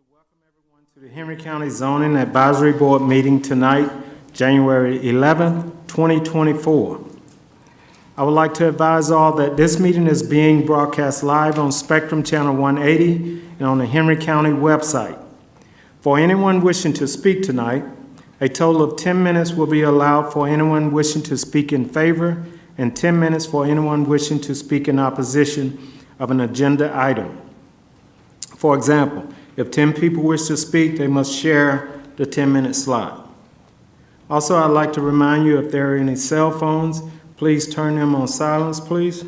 Welcome everyone to the Henry County Zoning Advisory Board meeting tonight, January 11th, 2024. I would like to advise all that this meeting is being broadcast live on Spectrum Channel 180 and on the Henry County website. For anyone wishing to speak tonight, a total of 10 minutes will be allowed for anyone wishing to speak in favor and 10 minutes for anyone wishing to speak in opposition of an agenda item. For example, if 10 people wish to speak, they must share the 10-minute slot. Also, I'd like to remind you if there are any cell phones, please turn them on silence, please.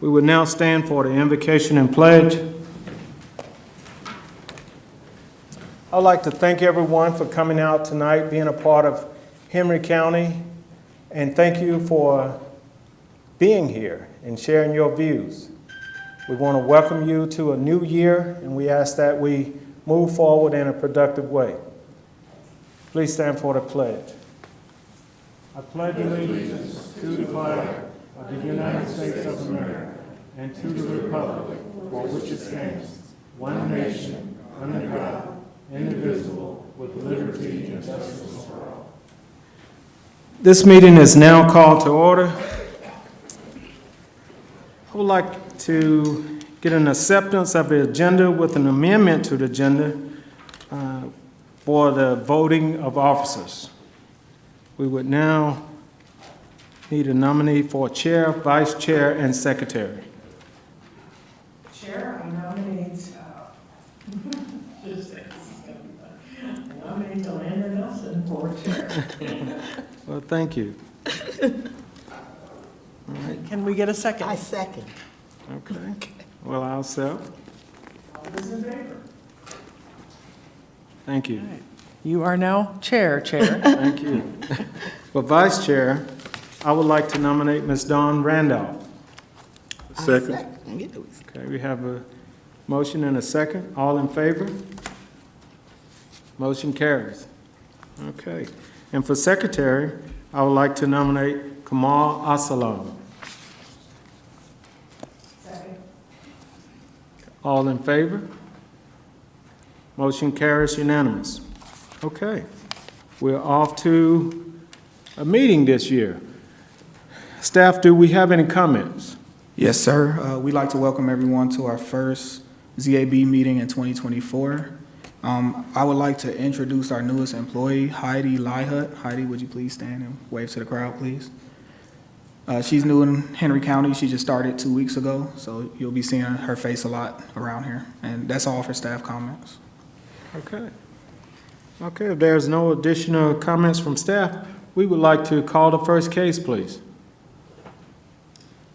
We will now stand for the invocation and pledge. I'd like to thank everyone for coming out tonight, being a part of Henry County, and thank you for being here and sharing your views. We want to welcome you to a new year, and we ask that we move forward in a productive way. Please stand for the pledge. I pledge allegiance to the flag of the United States of America and to the republic for which it stands, one nation, under God, indivisible, with liberty and justice for all. This meeting is now called to order. I would like to get an acceptance of the agenda with an amendment to the agenda for the voting of officers. We would now need a nominee for chair, vice chair, and secretary. Chair, I nominate, I nominate Delandra Nelson for chair. Well, thank you. Can we get a second? I second. Okay. Well, I'll accept. All those in favor? Thank you. You are now chair. Thank you. For vice chair, I would like to nominate Ms. Dawn Randolph. Second. Okay, we have a motion and a second. All in favor? Motion carries. Okay. And for secretary, I would like to nominate Kamal Asalam. Second. All in favor? Motion carries unanimous. Okay. We're off to a meeting this year. Staff, do we have any comments? Yes, sir. We'd like to welcome everyone to our first ZAB meeting in 2024. I would like to introduce our newest employee, Heidi Lyhut. Heidi, would you please stand and wave to the crowd, please? She's new in Henry County. She just started 2 weeks ago, so you'll be seeing her face a lot around here. And that's all for staff comments. Okay. Okay, if there's no additional comments from staff, we would like to call the first case, please.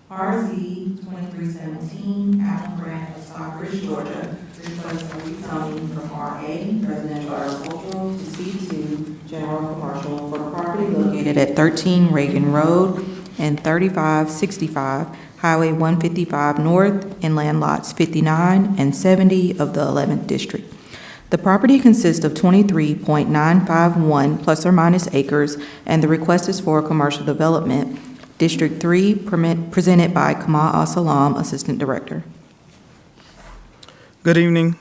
RZ 2317, Allen Grant of Stockbridge, Georgia, requests a rezoning from RA, residential agricultural, to C2, general commercial, for property located at 13 Reagan Road and 3565 Highway 155 North in land lots 59 and 70 of the 11th District. The property consists of 23.951 plus or minus acres, and the request is for commercial development. District 3, presented by Kamal Asalam, Assistant Director. Good evening.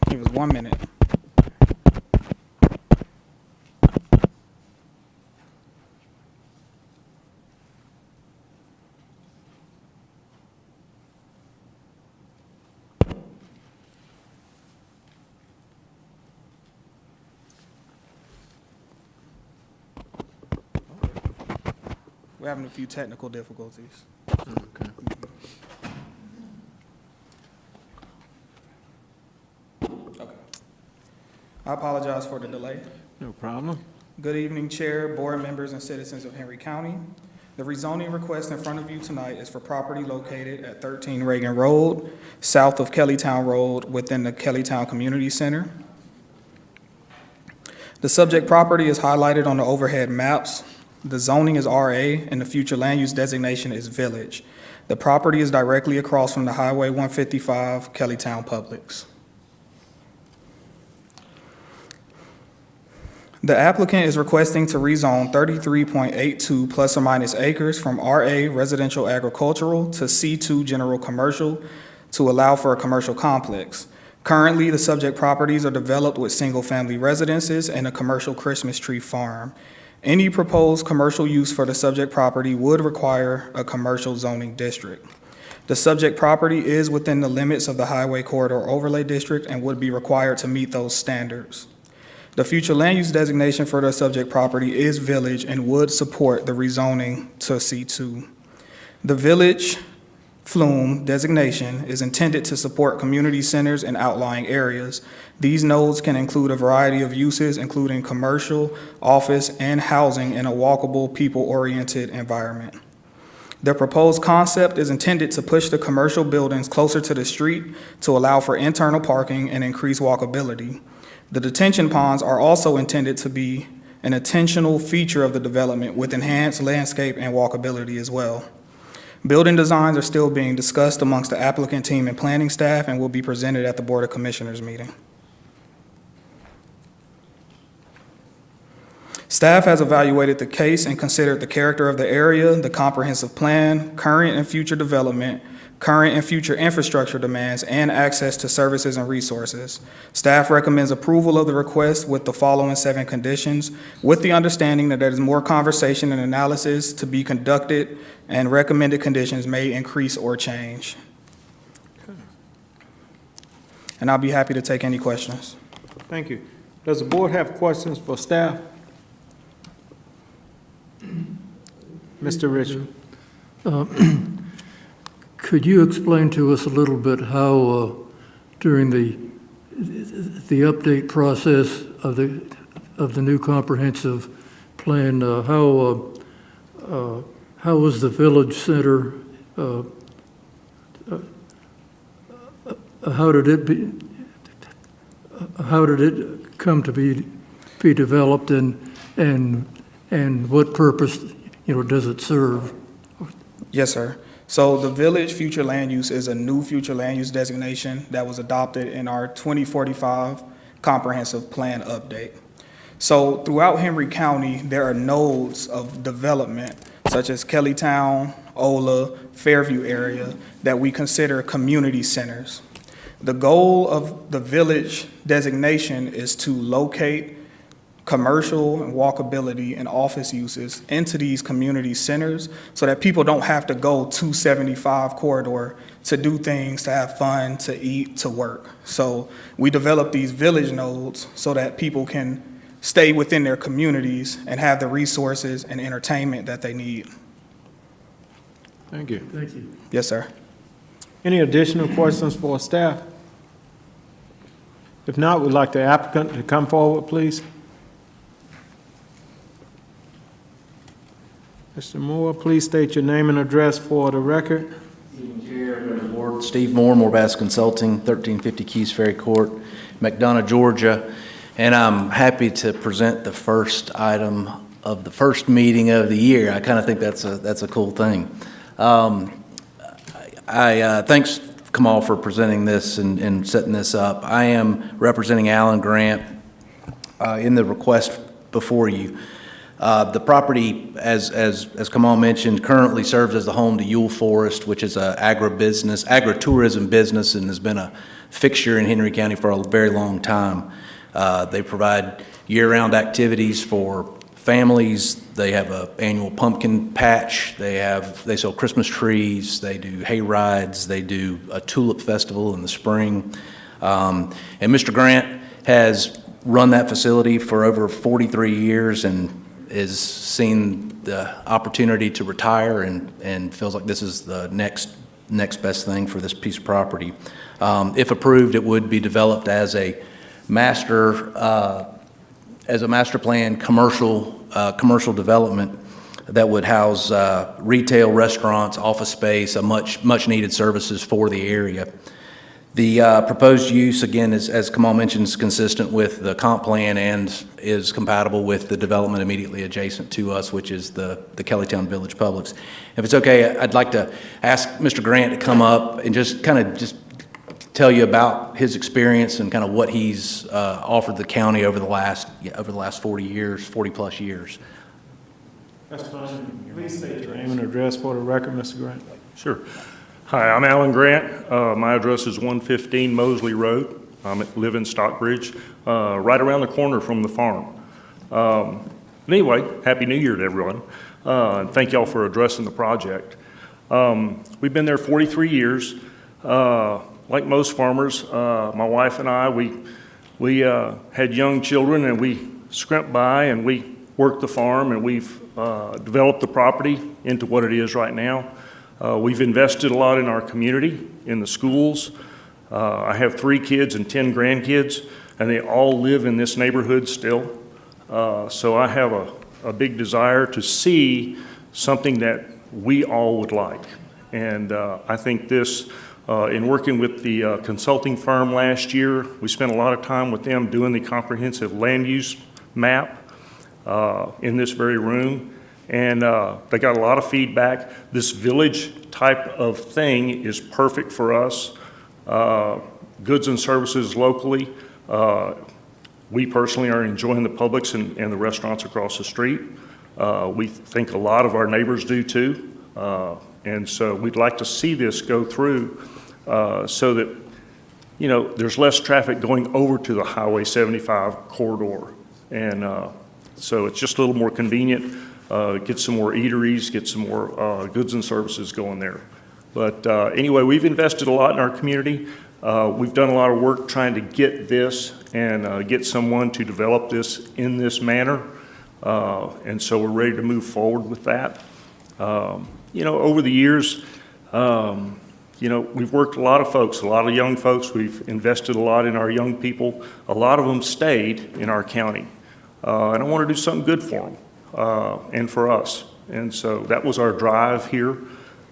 It was 1 minute. We're having a few technical difficulties. Okay. Okay. I apologize for the delay. No problem. Good evening, Chair, board members, and citizens of Henry County. The rezoning request in front of you tonight is for property located at 13 Reagan Road, south of Kellytown Road, within the Kellytown Community Center. The subject property is highlighted on the overhead maps. The zoning is RA, and the future land use designation is Village. The property is directly across from the Highway 155 Kellytown Publix. The applicant is requesting to rezone 33.82 plus or minus acres from RA Residential Agricultural to C2 General Commercial to allow for a commercial complex. Currently, the subject properties are developed with single-family residences and a commercial Christmas tree farm. Any proposed commercial use for the subject property would require a commercial zoning district. The subject property is within the limits of the Highway Corridor Overlay District and would be required to meet those standards. The future land use designation for the subject property is village and would support the rezoning to C2. The village Flume designation is intended to support community centers and outlying areas. These nodes can include a variety of uses, including commercial, office, and housing in a walkable, people-oriented environment. The proposed concept is intended to push the commercial buildings closer to the street to allow for internal parking and increase walkability. The detention ponds are also intended to be an intentional feature of the development with enhanced landscape and walkability as well. Building designs are still being discussed amongst the applicant team and planning staff and will be presented at the Board of Commissioners meeting. Staff has evaluated the case and considered the character of the area, the comprehensive plan, current and future development, current and future infrastructure demands, and access to services and resources. Staff recommends approval of the request with the following 7 conditions, with the understanding that there is more conversation and analysis to be conducted and recommended conditions may increase or change. And I'll be happy to take any questions. Thank you. Does the board have questions for staff? Mr. Richard? Could you explain to us a little bit how, during the update process of the new comprehensive plan, how was the village center? How did it come to be developed, and what purpose, does it serve? Yes, sir. So the village future land use is a new future land use designation that was adopted in our 2045 comprehensive plan update. So throughout Henry County, there are nodes of development such as Kellytown, Ola, Fairview area that we consider community centers. The goal of the village designation is to locate commercial and walkability and office uses into these community centers so that people don't have to go to 75 corridor to do things, to have fun, to eat, to work. So we develop these village nodes so that people can stay within their communities and have the resources and entertainment that they need. Thank you. Thank you. Yes, sir. Any additional questions for staff? If not, we'd like the applicant to come forward, please. Mr. Moore, please state your name and address for the record. Evening, Chair, members of the board. Steve Moore, Morebass Consulting, 1350 Keys Ferry Court, McDonough, Georgia. And I'm happy to present the first item of the first meeting of the year. I kind of think that's a cool thing. Thanks, Kamal, for presenting this and setting this up. I am representing Alan Grant in the request before you. The property, as Kamal mentioned, currently serves as the home to Yule Forest, which is an agritourism business, and has been a fixture in Henry County for a very long time. They provide year-round activities for families. They have an annual pumpkin patch. They sell Christmas trees. They do hay rides. They do a tulip festival in the spring. And Mr. Grant has run that facility for over 43 years and has seen the opportunity to retire and feels like this is the next best thing for this piece of property. If approved, it would be developed as a master plan commercial development that would house retail, restaurants, office space, much needed services for the area. The proposed use, again, is, as Kamal mentioned, is consistent with the comp plan and is compatible with the development immediately adjacent to us, which is the Kellytown Village Publix. If it's okay, I'd like to ask Mr. Grant to come up and just tell you about his experience and kind of what he's offered the county over the last 40 years, 40-plus years. That's fine. Please state your name and address for the record, Mr. Grant. Sure. Hi, I'm Alan Grant. My address is 115 Mosley Road. I live in Stockbridge, right around the corner from the farm. Anyway, Happy New Year to everyone, and thank y'all for addressing the project. We've been there 43 years. Like most farmers, my wife and I, we had young children, and we scrimped by, and we worked the farm, and we've developed the property into what it is right now. We've invested a lot in our community, in the schools. I have 3 kids and 10 grandkids, and they all live in this neighborhood still. So I have a big desire to see something that we all would like. And I think this, in working with the consulting firm last year, we spent a lot of time with them doing the comprehensive land use map in this very room. And they got a lot of feedback. This village type of thing is perfect for us. Goods and services locally. We personally are enjoying the Publix and the restaurants across the street. We think a lot of our neighbors do too. And so we'd like to see this go through so that, you know, there's less traffic going over to the Highway 75 corridor. And so it's just a little more convenient. Get some more eateries, get some more goods and services going there. But anyway, we've invested a lot in our community. We've done a lot of work trying to get this and get someone to develop this in this manner. And so we're ready to move forward with that. You know, over the years, you know, we've worked a lot of folks, a lot of young folks. We've invested a lot in our young people. A lot of them stayed in our county. And I want to do something good for them. And for us. And so that was our drive here.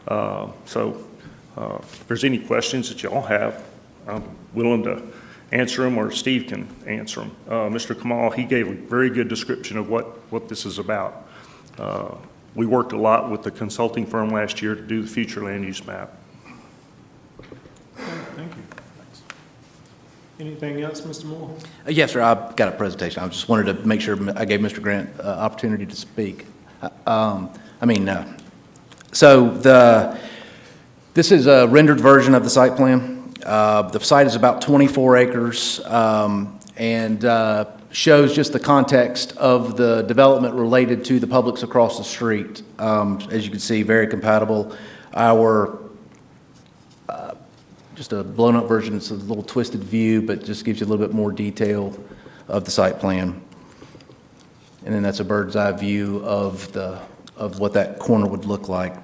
If there's any questions that y'all have, I'm willing to answer them, or Steve can answer them. Mr. Kamal, he gave a very good description of what this is about. We worked a lot with the consulting firm last year to do the future land use map. Thank you. Anything else, Mr. Moore? Yes, sir, I've got a presentation. I just wanted to make sure I gave Mr. Grant opportunity to speak. This is a rendered version of the site plan. The site is about 24 acres and shows just the context of the development related to the Publix across the street. As you can see, very compatible. Just a blown up version, it's a little twisted view, but just gives you a little bit more detail of the site plan. And then that's a bird's eye view of what that corner would look like.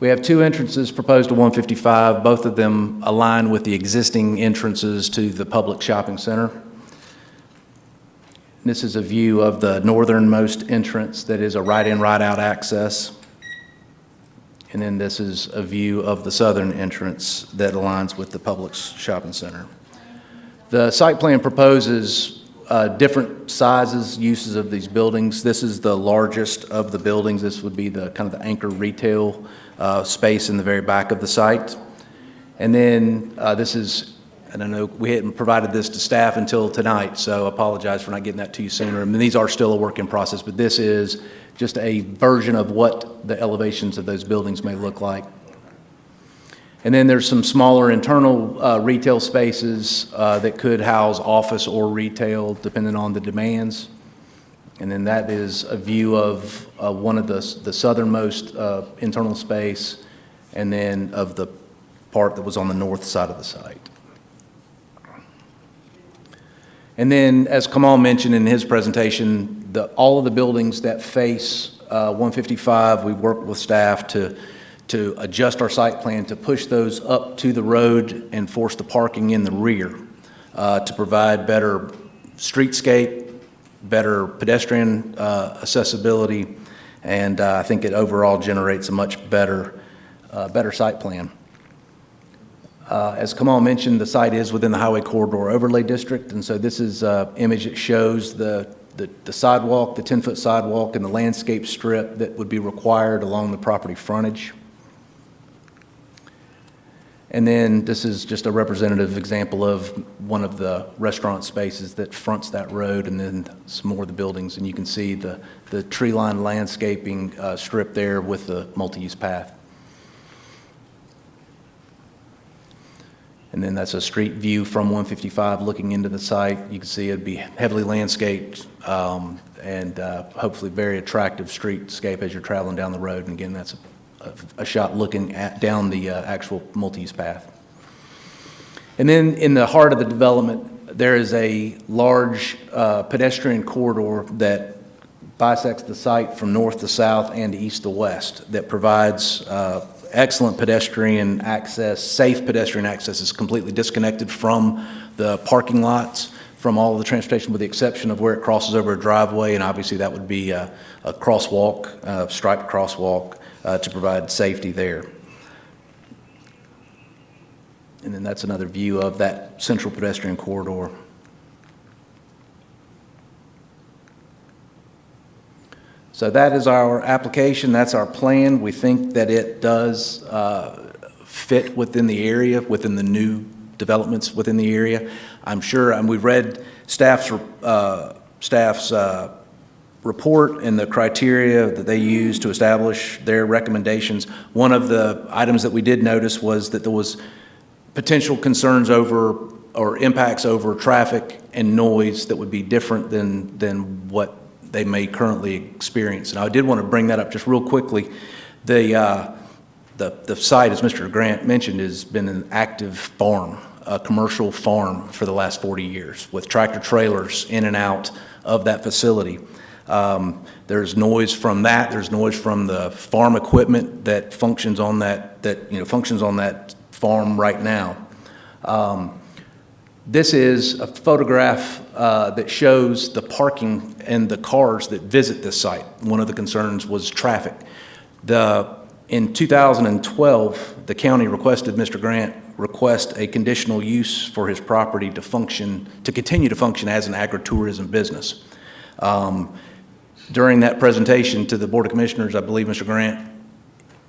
We have 2 entrances proposed to 155. Both of them align with the existing entrances to the Publix shopping center. This is a view of the northernmost entrance that is a right-in, right-out access. And then this is a view of the southern entrance that aligns with the Publix shopping center. The site plan proposes different sizes, uses of these buildings. This is the largest of the buildings. This would be the kind of the anchor retail space in the very back of the site. And then this is, and I know we hadn't provided this to staff until tonight, so I apologize for not getting that to you sooner. I mean, these are still a work in process, but this is just a version of what the elevations of those buildings may look like. And then there's some smaller internal retail spaces that could house office or retail depending on the demands. And then that is a view of one of the southernmost internal space, and then of the part that was on the north side of the site. And then, as Kamal mentioned in his presentation, all of the buildings that face 155, we've worked with staff to adjust our site plan to push those up to the road and force the parking in the rear to provide better streetscape, better pedestrian accessibility, and I think it overall generates a much better site plan. As Kamal mentioned, the site is within the Highway Corridor Overlay District, and so this is an image that shows the sidewalk, the 10-foot sidewalk, and the landscape strip that would be required along the property frontage. And then this is just a representative example of one of the restaurant spaces that fronts that road, and then some more of the buildings. And you can see the tree-lined landscaping strip there with the multi-use path. And then that's a street view from 155 looking into the site. You can see it'd be heavily landscaped and hopefully very attractive streetscape as you're traveling down the road. And again, that's a shot looking down the actual multi-use path. And then in the heart of the development, there is a large pedestrian corridor that bisects the site from north to south and east to west that provides excellent pedestrian access, safe pedestrian access. Is completely disconnected from the parking lots, from all of the transportation with the exception of where it crosses over a driveway, and obviously that would be a crosswalk, striped crosswalk to provide safety there. And then that's another view of that central pedestrian corridor. So that is our application, that's our plan. We think that it does fit within the area, within the new developments within the area. I'm sure, and we've read staff's report and the criteria that they use to establish their recommendations. One of the items that we did notice was that there was potential concerns over or impacts over traffic and noise that would be different than what they may currently experience. And I did want to bring that up just real quickly. The site, as Mr. Grant mentioned, has been an active farm, a commercial farm for the last 40 years with tractor trailers in and out of that facility. There's noise from that. There's noise from the farm equipment that functions on that farm right now. This is a photograph that shows the parking and the cars that visit this site. One of the concerns was traffic. In 2012, the county requested Mr. Grant request a conditional use for his property to continue to function as an agritourism business. During that presentation to the Board of Commissioners, I believe Mr. Grant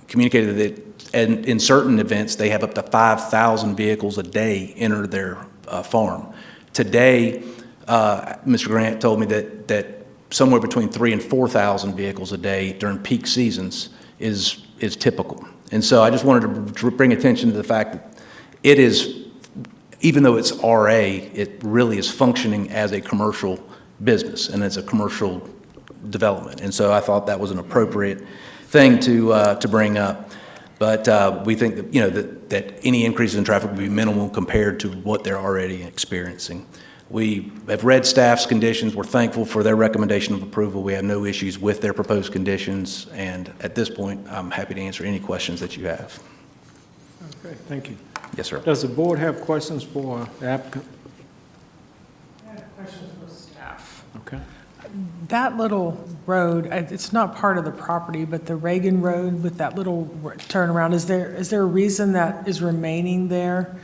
communicated that in certain events, they have up to 5,000 vehicles a day enter their farm. Today, Mr. Grant told me that somewhere between 3,000 and 4,000 vehicles a day during peak seasons is typical. And so I just wanted to bring attention to the fact that it is, even though it's RA, it really is functioning as a commercial business and as a commercial development. And so I thought that was an appropriate thing to bring up. But we think that, that any increase in traffic would be minimal compared to what they're already experiencing. We have read staff's conditions. We're thankful for their recommendation of approval. We have no issues with their proposed conditions. And at this point, I'm happy to answer any questions that you have. Okay, thank you. Yes, sir. Does the board have questions for the applicant? I have a question for staff. Okay. That little road, it's not part of the property, but the Reagan Road with that little turnaround, is there a reason that is remaining there?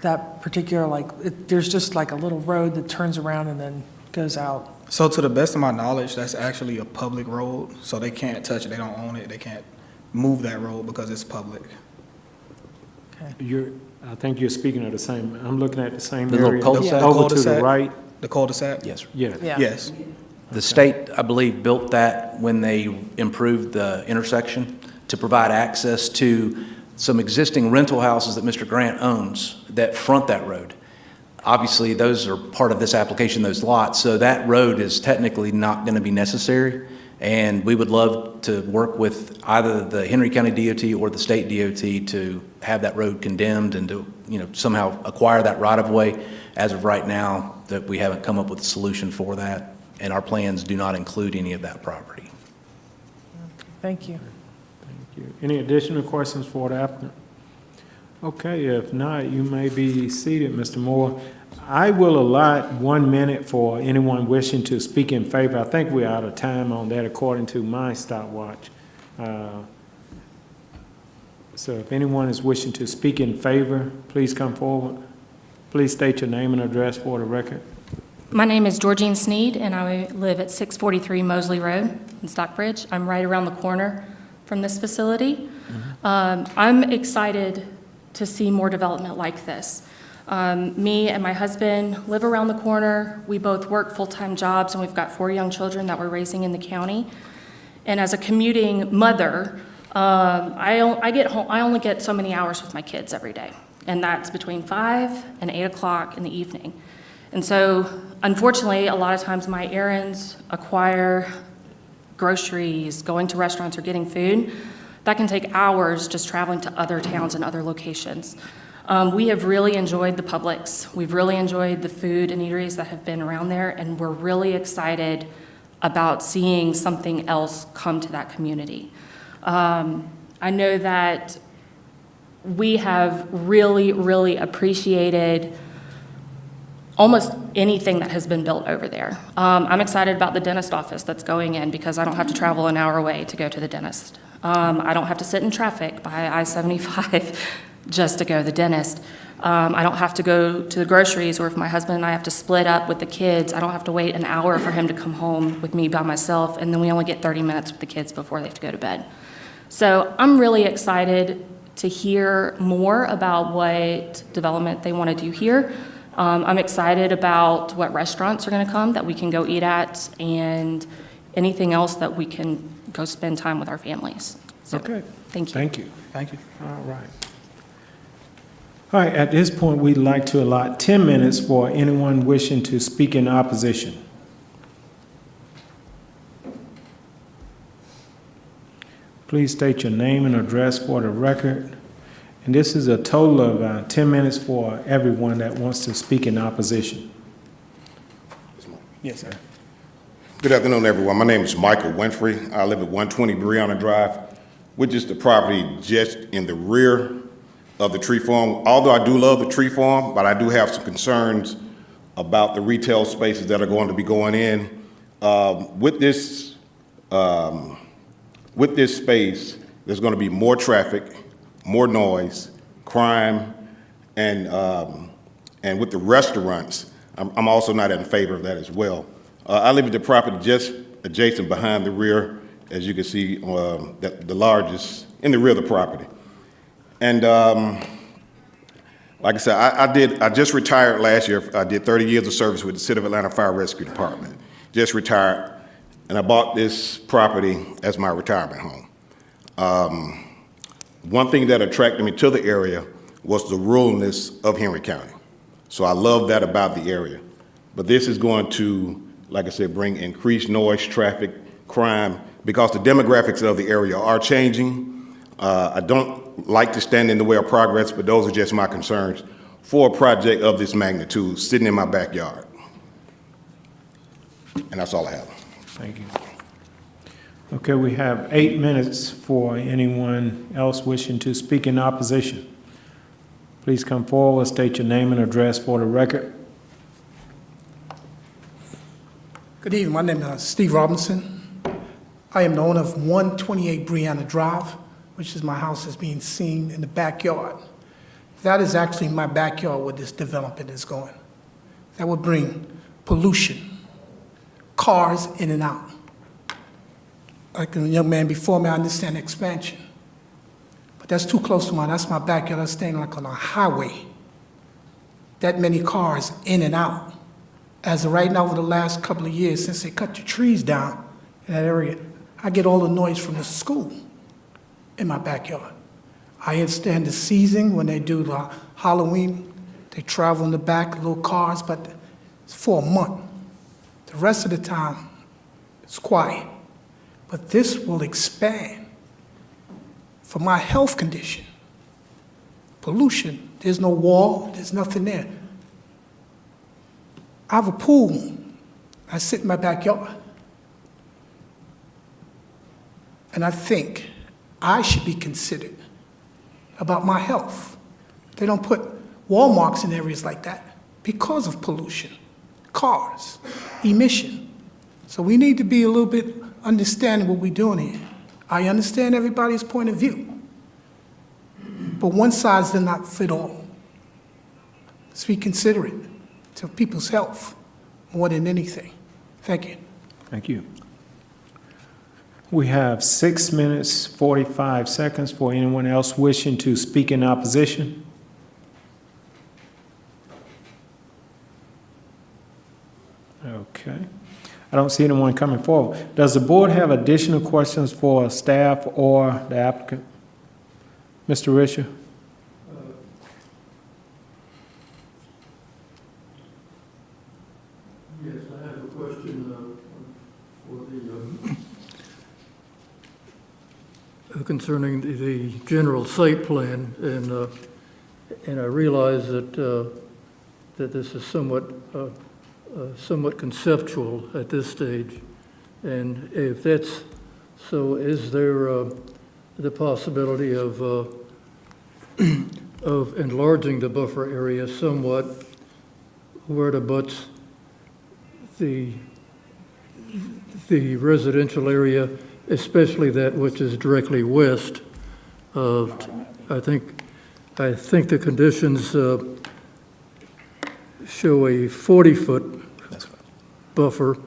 That particular, there's just like a little road that turns around and then goes out? So to the best of my knowledge, that's actually a public road, so they can't touch it, they don't own it, they can't move that road because it's public. Okay. I think you're speaking of the same, I'm looking at the same The little area. cul-de-sac? Over to the Cul-de-sac? right, The cul-de-sac? Yes, sir. yeah. Yeah. Yes. The state, I believe, built that when they improved the intersection to provide access to some existing rental houses that Mr. Grant owns that front that road. Obviously, those are part of this application, those lots, so that road is technically not going to be necessary. And we would love to work with either the Henry County DOT or the state DOT to have that road condemned and to, somehow acquire that right-of-way. As of right now, that we haven't come up with a solution for that, and our plans do not include any of that property. Thank you. Thank you. Any additional questions for the applicant? Okay, if not, you may be seated, Mr. Moore. I will allot 1 minute for anyone wishing to speak in favor. I think we're out of time on that according to my stopwatch. So if anyone is wishing to speak in favor, please come forward. Please state your name and address for the record. My name is Georgine Sneed, and I live at 643 Mosley Road in Stockbridge. I'm right around the corner from this facility. I'm excited to see more development like this. Me and my husband live around the corner. We both work full-time jobs, and we've got 4 young children that we're raising in the county. And as a commuting mother, I only get so many hours with my kids every day, and that's between 5 and 8 o'clock in the evening. And so, unfortunately, a lot of times my errands, acquire groceries, going to restaurants or getting food, that can take hours just traveling to other towns and other locations. We have really enjoyed the Publix. We've really enjoyed the food and eateries that have been around there, and we're really excited about seeing something else come to that community. I know that we have really, really appreciated almost anything that has been built over there. I'm excited about the dentist office that's going in because I don't have to travel an hour away to go to the dentist. I don't have to sit in traffic by I-75 just to go to the dentist. I don't have to go to the groceries, or if my husband and I have to split up with the kids, I don't have to wait an hour for him to come home with me by myself, and then we only get 30 minutes with the kids before they have to go to bed. So I'm really excited to hear more about what development they want to do here. I'm excited about what restaurants are going to come that we can go eat at, and anything else that we can go spend time with our families. So, Okay. thank you. Thank you. Thank you. All right. All right, at this point, we'd like to allot 10 minutes for anyone wishing to speak in opposition. Please state your name and address for the record. And this is a total of 10 minutes for everyone that wants to speak in opposition. Yes, sir. Good afternoon, everyone. My name is Michael Winfrey. I live at 120 Brianna Drive, which is the property just in the rear of the tree farm. Although I do love the tree farm, but I do have some concerns about the retail spaces that are going to be going in. With this space, there's going to be more traffic, more noise, crime, and with the restaurants, I'm also not in favor of that as well. I live at the property just adjacent behind the rear, as you can see, the largest, in the rear of the property. And like I said, I just retired last year. I did 30 years of service with the City of Atlanta Fire Rescue Department. Just retired, and I bought this property as my retirement home. One thing that attracted me to the area was the ruralness of Henry County. So I love that about the area. But this is going to, like I said, bring increased noise, traffic, crime, because the demographics of the area are changing. I don't like to stand in the way of progress, but those are just my concerns for a project of this magnitude sitting in my backyard. And that's all I have. Thank you. Okay, we have 8 minutes for anyone else wishing to speak in opposition. Please come forward, state your name and address for the record. Good evening. My name is Steve Robinson. I am the owner of 128 Brianna Drive, which is my house that's being seen in the backyard. That is actually my backyard where this development is going. That would bring pollution, cars in and out. Like a young man before me, I understand expansion. But that's too close to mine. That's my backyard. I'm staying like on a highway. That many cars in and out. As of right now, over the last couple of years, since they cut the trees down in that area, I get all the noise from the school in my backyard. I understand the season when they do the Halloween, they travel in the back, little cars, but it's for a month. The rest of the time, it's quiet. But this will expand for my health condition. Pollution, there's no wall, there's nothing there. I have a pool. I sit in my backyard. And I think I should be considered about my health. They don't put wall marks in areas like that because of pollution, cars, emission. So we need to be a little bit understanding what we're doing here. I understand everybody's point of view. but one size does not fit all. Let's be considerate to people's health more than anything. Thank you. Thank you. We have 6 minutes, 45 seconds for anyone else wishing to speak in opposition. Okay. I don't see anyone coming forward. Does the board have additional questions for staff or the applicant? Mr. Risher? Yes, I have a question concerning the general site plan, and I realize that that this is somewhat conceptual at this stage. And if that's so, is there the possibility of of enlarging the buffer area somewhat where it abuts the residential area, especially that which is directly west of, I think the conditions show a 40-foot buffer.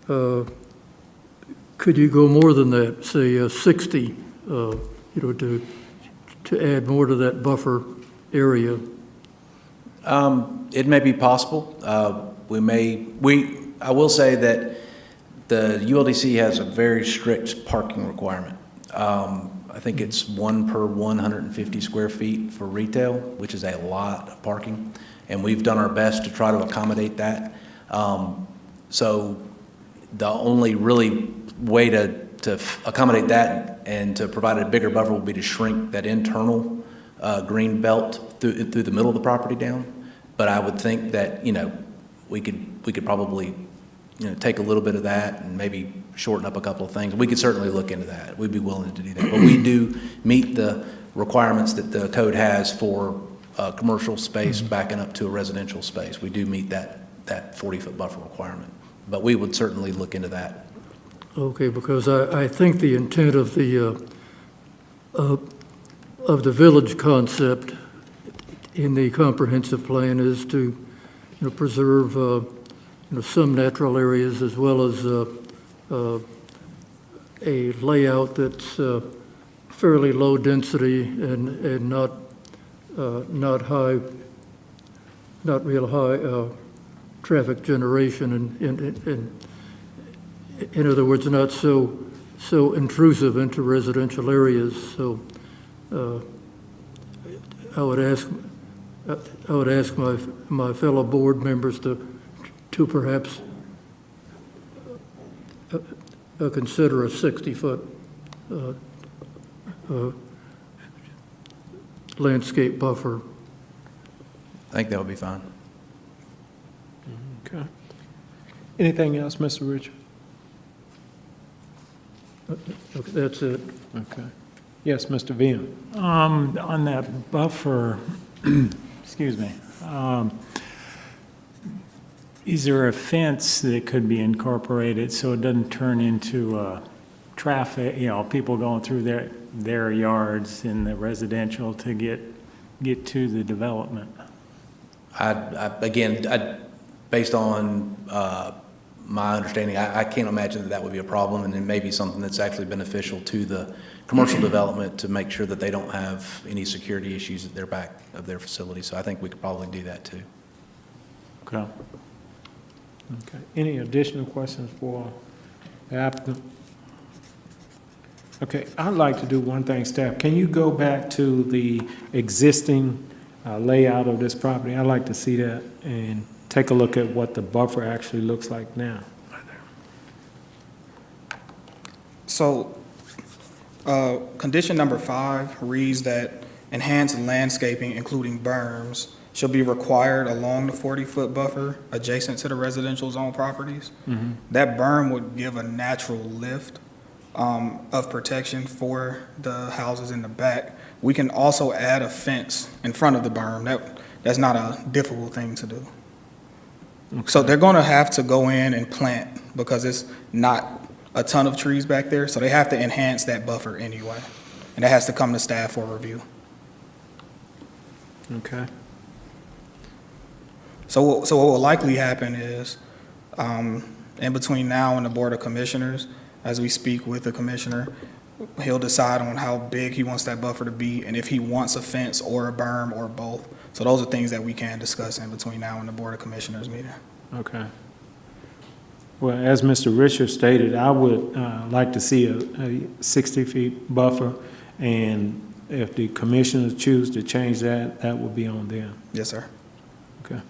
Could you go more than that, say 60, to add more to that buffer area? It may be possible. I will say that the ULDC has a very strict parking requirement. I think it's 1 per 150 square feet for retail, which is a lot of parking, and we've done our best to try to accommodate that. So the only really way to accommodate that and to provide a bigger buffer will be to shrink that internal green belt through the middle of the property down. But I would think that, we could probably, take a little bit of that and maybe shorten up a couple of things. We could certainly look into that. We'd be willing to do that. But we do meet the requirements that the code has for commercial space backing up to a residential space. We do meet that 40-foot buffer requirement. But we would certainly look into that. Okay, because I think the intent of the village concept in the comprehensive plan is to, preserve, some natural areas as well as a layout that's fairly low density and not real high traffic generation, and in other words, not so intrusive into residential areas. So I would ask my fellow board members to perhaps consider a 60-foot landscape buffer. I think that would be fine. Okay. Anything else, Mr. Richard? Okay, that's it. Okay. Yes, Mr. Vian. On that buffer, excuse me, is there a fence that could be incorporated so it doesn't turn into traffic, people going through their yards in the residential to get to the development? Based on my understanding, I can't imagine that would be a problem, and it may be something that's actually beneficial to the commercial development to make sure that they don't have any security issues at their back of their facility. So I think we could probably do that too. Okay. Okay. Any additional questions for the applicant? Okay, I'd like to do one thing, staff. Can you go back to the existing layout of this property? I'd like to see that and take a look at what the buffer actually looks like now. So, condition number 5 reads that enhanced landscaping, including berms, shall be required along the 40-foot buffer adjacent to the residential zone properties. That berm would give a natural lift of protection for the houses in the back. We can also add a fence in front of the berm. That's not a difficult thing to do. So they're going to have to go in and plant because it's not a ton of trees back there, so they have to enhance that buffer anyway. And that has to come to staff for review. Okay. So what will likely happen is, in between now and the Board of Commissioners, as we speak with the commissioner, he'll decide on how big he wants that buffer to be and if he wants a fence or a berm or both. So those are things that we can discuss in between now and the Board of Commissioners meeting. Okay. Well, as Mr. Richards stated, I would like to see a 60 feet buffer, and if the commissioners choose to change that, that will be on them. Yes, sir. Okay.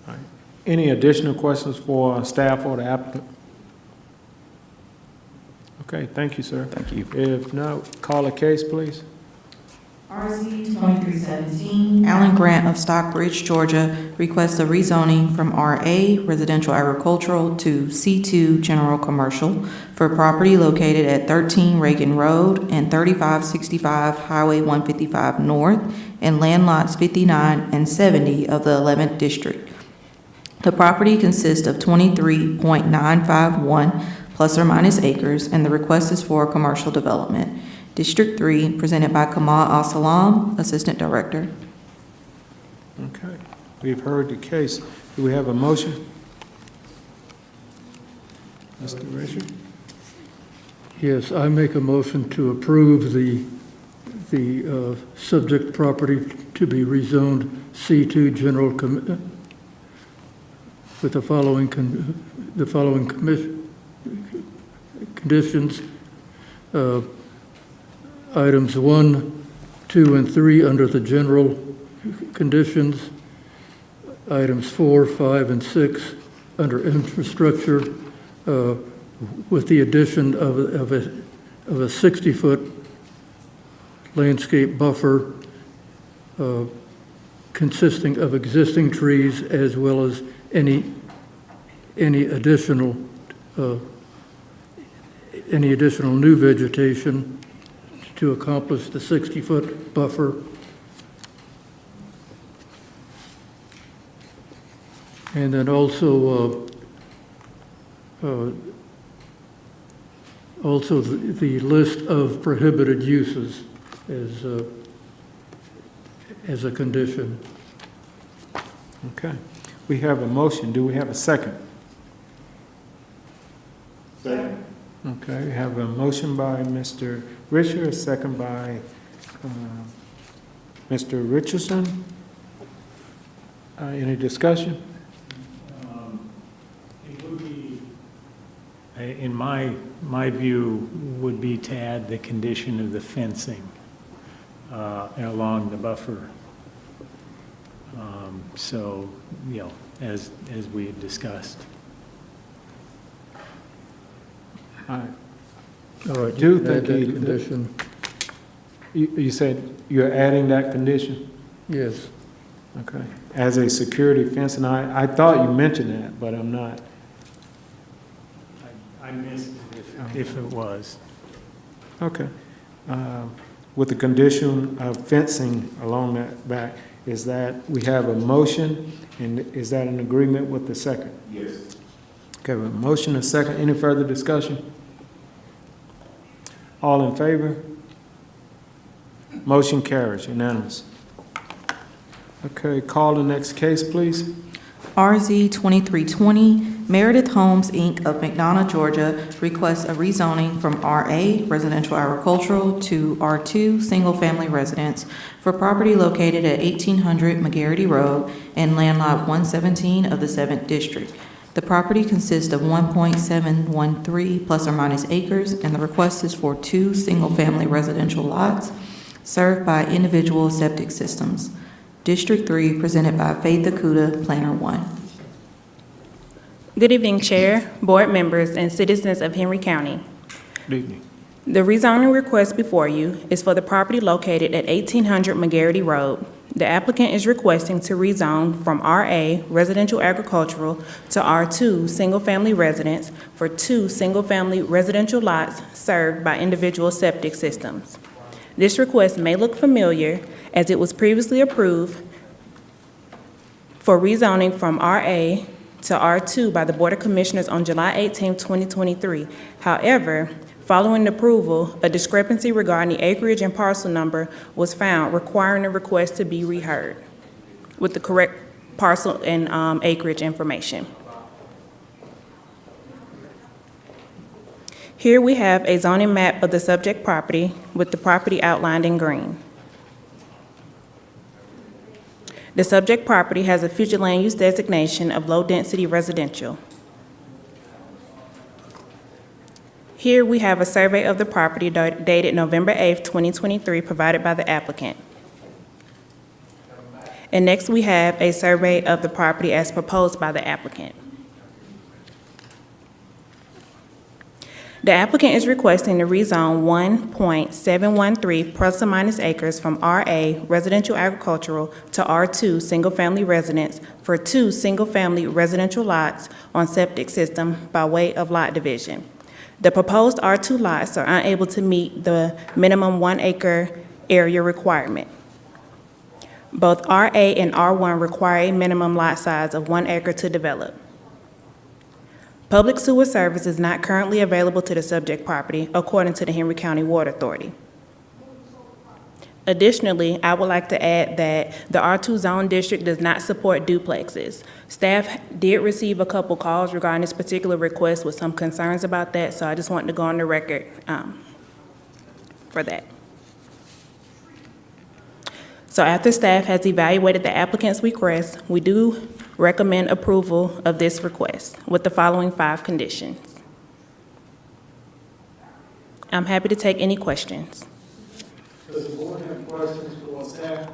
All right. Any additional questions for staff or the applicant? Okay, thank you, sir. Thank you. If not, call a case, please. RZ 2317, Alan Grant of Stockbridge, Georgia, requests a rezoning from RA Residential Agricultural to C2 General Commercial for property located at 13 Reagan Road and 3565 Highway 155 North and land lots 59 and 70 of the 11th District. The property consists of 23.951 plus or minus acres, and the request is for commercial development. District 3, presented by Kamal Al-Salam, Assistant Director. Okay, we've heard the case. Do we have a motion? Mr. Richard? Yes, I make a motion to approve the subject property to be rezoned C2 General with the following conditions. Items 1, 2, and 3 under the general conditions. Items 4, 5, and 6 under infrastructure, with the addition of a 60-foot landscape buffer consisting of existing trees as well as any additional new vegetation to accomplish the 60-foot buffer. And then also the list of prohibited uses as a condition. Okay, we have a motion. Do we have a second? Second. Okay, we have a motion by Mr. Richard, a second by Mr. Richardson. Any discussion? It would be, in my view, would be to add the condition of the fencing along the buffer. So, you know, as we had discussed. All right. All right, Do add think that you- condition. You said you're adding that condition? Yes. Okay. As a security fence, and I thought you mentioned that, but I'm not. I missed it if it was. Okay. With the condition of fencing along that back, is that we have a motion, and is that in agreement with the second? Yes. Okay, with a motion and second, any further discussion? All in favor? Motion carries, unanimous. Okay, call the next case, please. RZ 2320, Meredith Homes, Inc. of McDonough, Georgia, requests a rezoning from RA Residential Agricultural to R2 Single Family Residence for property located at 1800 McGarity Road and land lot 117 of the 7th District. The property consists of 1.713 plus or minus acres, and the request is for 2 single-family residential lots served by individual septic systems. District 3, presented by Faith Akuta, Planner 1. Good evening, Chair, board members, and citizens of Henry County. Good evening. The rezoning request before you is for the property located at 1800 McGarity Road. The applicant is requesting to rezone from RA Residential Agricultural to R2 Single Family Residence for 2 single-family residential lots served by individual septic systems. This request may look familiar as it was previously approved for rezoning from RA to R2 by the Board of Commissioners on July 18, 2023. However, Following approval, a discrepancy regarding the acreage and parcel number was found, requiring the request to be reheard with the correct parcel and acreage information. Here we have a zoning map of the subject property with the property outlined in green. The subject property has a future land use designation of low-density residential. Here we have a survey of the property dated November 8th, 2023, provided by the applicant. And next we have a survey of the property as proposed by the applicant. The applicant is requesting to rezone 1.713 plus or minus acres from RA residential agricultural to R2 single-family residence for 2 single-family residential lots on septic system by way of lot division. The proposed R2 lots are unable to meet the minimum 1 acre area requirement. Both RA and R1 require a minimum lot size of 1 acre to develop. Public sewer service is not currently available to the subject property, according to the Henry County Water Authority. Additionally, I would like to add that the R2 zone district does not support duplexes. Staff did receive a couple calls regarding this particular request with some concerns about that, so I just wanted to go on the record for that. So after staff has evaluated the applicant's request, we do recommend approval of this request with the following 5 conditions. I'm happy to take any questions. Does the board have questions for staff?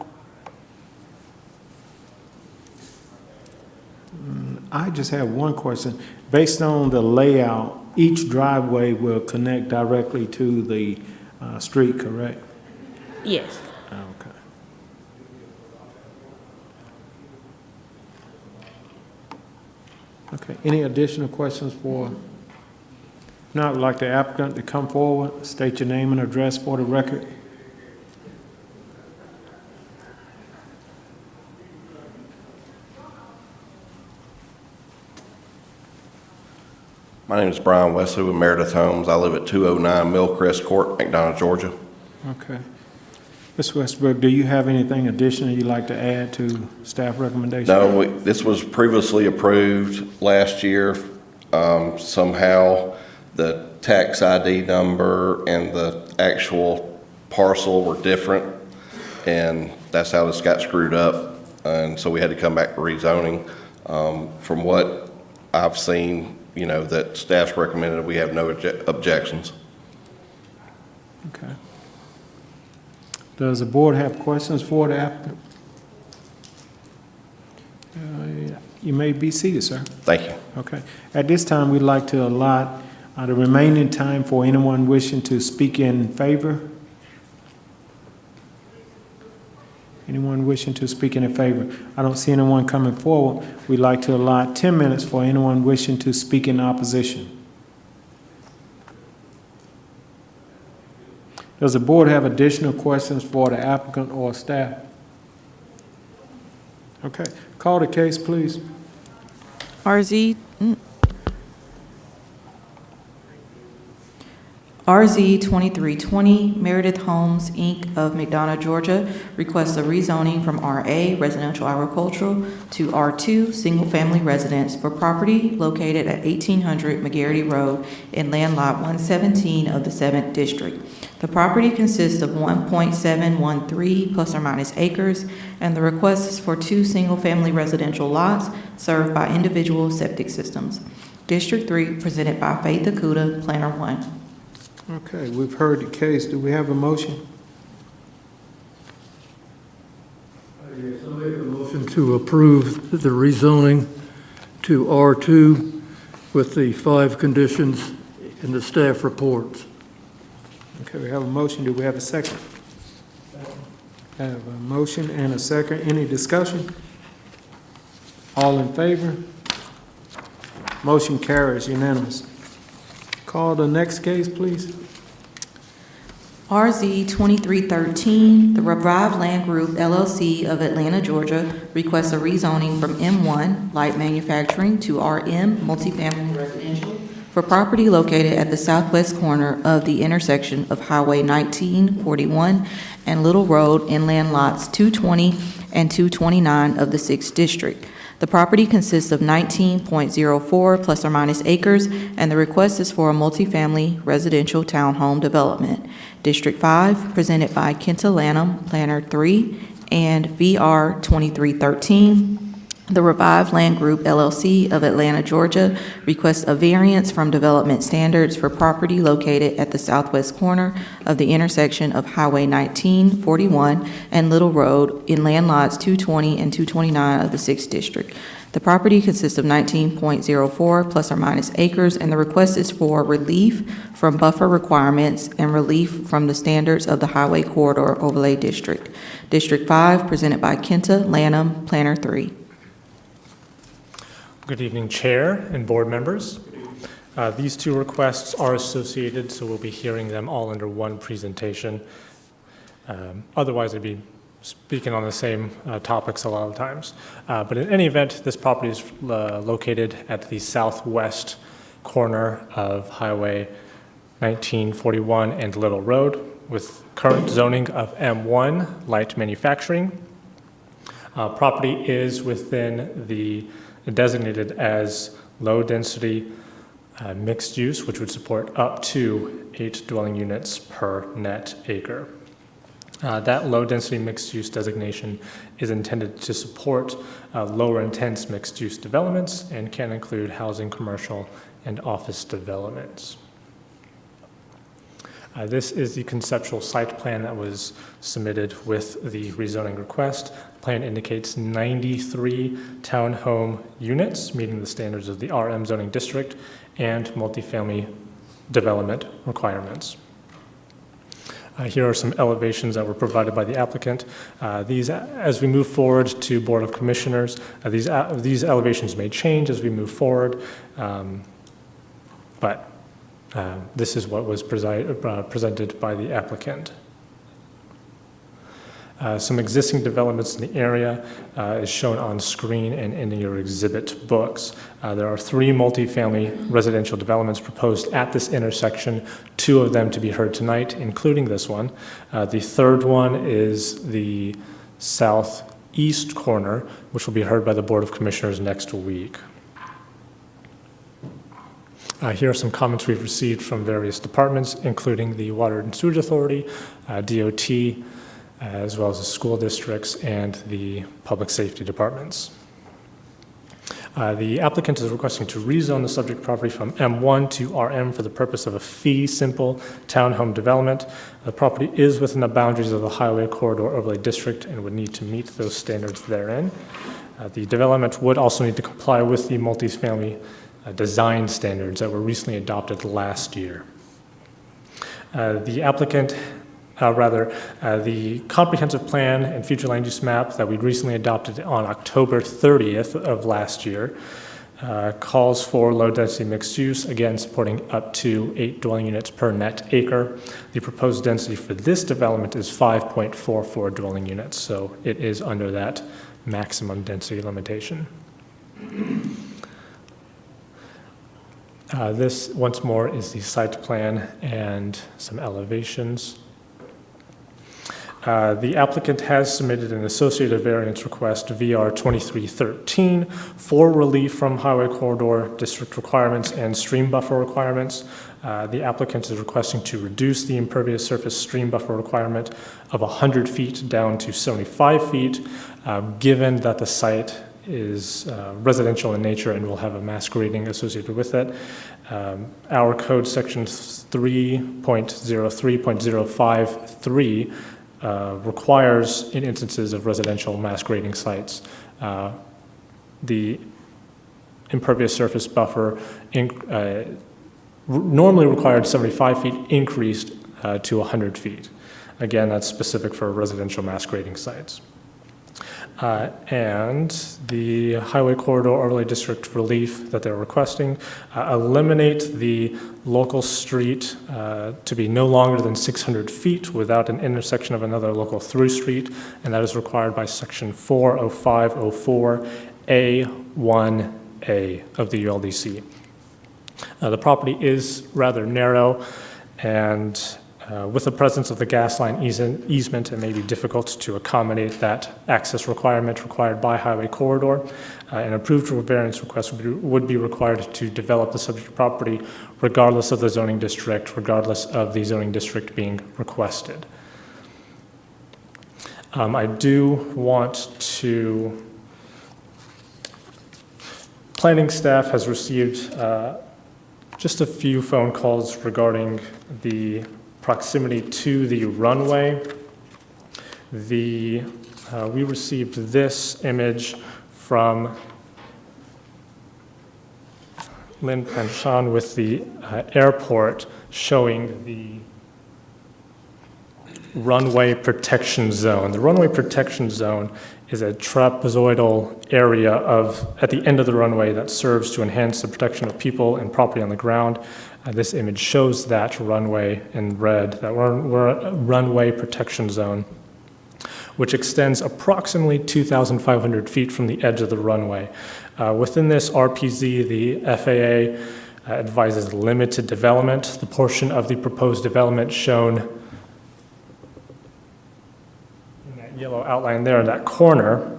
I just have one question. Based on the layout, each driveway will connect directly to the street, correct? Yes. Okay. Okay, any additional questions for? Now, I'd like the applicant to come forward, state your name and address for the record. My name is Brian Wesley with Meredith Homes. I live at 209 Millcrest Court, McDonough, Georgia. Okay. Ms. Westbrook, do you have anything additional you'd like to add to staff recommendation? No, this was previously approved last year. Somehow the tax ID number and the actual parcel were different, and that's how this got screwed up. And so we had to come back to rezoning. From what I've seen, you know, that staff's recommended, we have no objections. Okay. Does the board have questions for the applicant? You may be seated, sir. Thank you. Okay. At this time, we'd like to allot the remaining time for anyone wishing to speak in favor. Anyone wishing to speak in favor? I don't see anyone coming forward. We'd like to allot 10 minutes for anyone wishing to speak in opposition. Does the board have additional questions for the applicant or staff? Okay, call the case, please. RZ 2320, Meredith Homes, Inc. of McDonough, Georgia, requests a rezoning from RA, residential agricultural, to R2, single-family residence for property located at 1800 McGarity Road in land lot 117 of the 7th District. The property consists of 1.713 plus or minus acres, and the request is for 2 single-family residential lots served by individual septic systems. District 3, presented by Faith Akuta, Planner 1. Okay, we've heard the case. Do we have a motion? Yes, I make a motion to approve the rezoning to R2 with the 5 conditions in the staff reports. Okay, we have a motion. Do we have a second? I have a motion and a second. Any discussion? All in favor? Motion carries unanimous. Call the next case, please. RZ 2313, the Revive Land Group LLC of Atlanta, Georgia, requests a rezoning from M1, light manufacturing, to RM, multifamily residential, for property located at the southwest corner of the intersection of Highway 1941 and Little Road in land lots 220 and 229 of the 6th District. The property consists of 19.04 plus or minus acres, and the request is for a multifamily residential townhome development. District 5, presented by Kenta Lanham, Planner 3, and VR 2313. The Revive Land Group LLC of Atlanta, Georgia, requests a variance from development standards for property located at the southwest corner of the intersection of Highway 1941 and Little Road in land lots 220 and 229 of the 6th District. The property consists of 19.04 plus or minus acres, and the request is for relief from buffer requirements and relief from the standards of the Highway Corridor Overlay District. District 5, presented by Kenta Lanham, Planner 3. Good evening, Chair and board members. These two requests are associated, so we'll be hearing them all under one presentation. Otherwise, I'd be speaking on the same topics a lot of times. But in any event, this property is located at the southwest corner of Highway 1941 and Little Road, with current zoning of M1, light manufacturing. Property is within the designated as low-density mixed use, which would support up to 8 dwelling units per net acre. That low-density mixed-use designation is intended to support lower-intense mixed-use developments and can include housing, commercial, and office developments. This is the conceptual site plan that was submitted with the rezoning request. The plan indicates 93 townhome units, meeting the standards of the RM zoning district and multifamily development requirements. Here are some elevations that were provided by the applicant. These, as we move forward to Board of Commissioners, these elevations may change as we move forward, but this is what was presented by the applicant. Some existing developments in the area is shown on screen and in your exhibit books. There are 3 multifamily residential developments proposed at this intersection, 2 of them to be heard tonight, including this one. The third one is the southeast corner, which will be heard by the Board of Commissioners next week. Here are some comments we've received from various departments, including the Water and Sewage Authority, DOT, as well as the school districts and the public safety departments. The applicant is requesting to rezone the subject property from M1 to RM for the purpose of a fee-simple townhome development. The property is within the boundaries of the Highway Corridor Overlay District and would need to meet those standards therein. The development would also need to comply with the multifamily design standards that were recently adopted last year. The applicant, the comprehensive plan and future land use map that we recently adopted on October 30th of last year calls for low-density mixed use, again supporting up to 8 dwelling units per net acre. The proposed density for this development is 5.44 dwelling units, so it is under that maximum density limitation. This, once more, is the site plan and some elevations. The applicant has submitted an associated variance request, VR 2313, for relief from highway corridor district requirements and stream buffer requirements. The applicant is requesting to reduce the impervious surface stream buffer requirement of 100 feet down to 75 feet, given that the site is residential in nature and will have a mass grading associated with it. Our code section 3.03.053 requires, in instances of residential mass grading sites, the impervious surface buffer normally required 75 feet increased to 100 feet. Again, that's specific for residential mass grading sites. And the Highway Corridor Overlay District relief that they're requesting eliminate the local street to be no longer than 600 feet without an intersection of another local through street, and that is required by Section 40504A1A of the ULDC. The property is rather narrow, and with the presence of the gas line easement, it may be difficult to accommodate that access requirement required by highway corridor. An approved variance request would be required to develop the subject property regardless of the zoning district, regardless of the zoning district being requested. I do want to, planning staff has received just a few phone calls regarding the proximity to the runway. We received this image from Lynn Panchon with the airport showing the runway protection zone. The runway protection zone is a trapezoidal area at the end of the runway that serves to enhance the protection of people and property on the ground. This image shows that runway in red, that runway protection zone, which extends approximately 2,500 feet from the edge of the runway. Within this RPZ, the FAA advises limited development. The portion of the proposed development shown in that yellow outline there in that corner,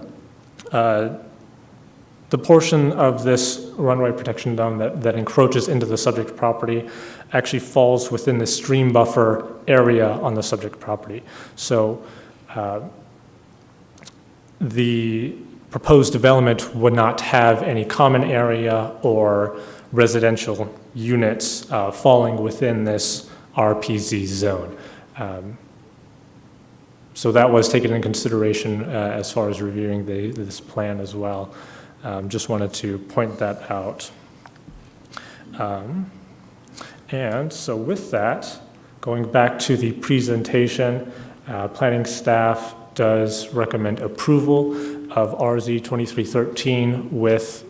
the portion of this runway protection zone that encroaches into the subject property actually falls within the stream buffer area on the subject property. So the proposed development would not have any common area or residential units falling within this RPZ zone. So that was taken into consideration as far as reviewing this plan as well. Just wanted to point that out. And so with that, going back to the presentation, planning staff does recommend approval of RZ 2313 with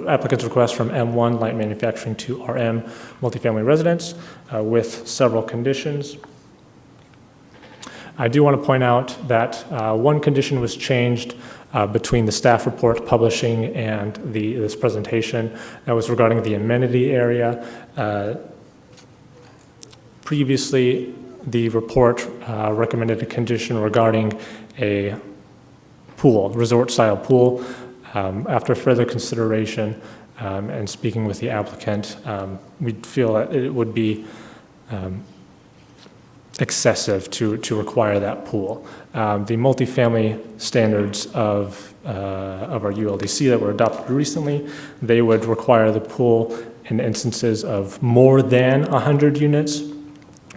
applicant's request from M1 Light Manufacturing to RM Multifamily Residence with several conditions. I do want to point out that one condition was changed between the staff report publishing and this presentation. That was regarding the amenity area. Previously, the report recommended a condition regarding a pool, resort-style pool. After further consideration and speaking with the applicant, we feel that it would be excessive to require that pool. The multifamily standards of our ULDC that were adopted recently, they would require the pool in instances of more than 100 units.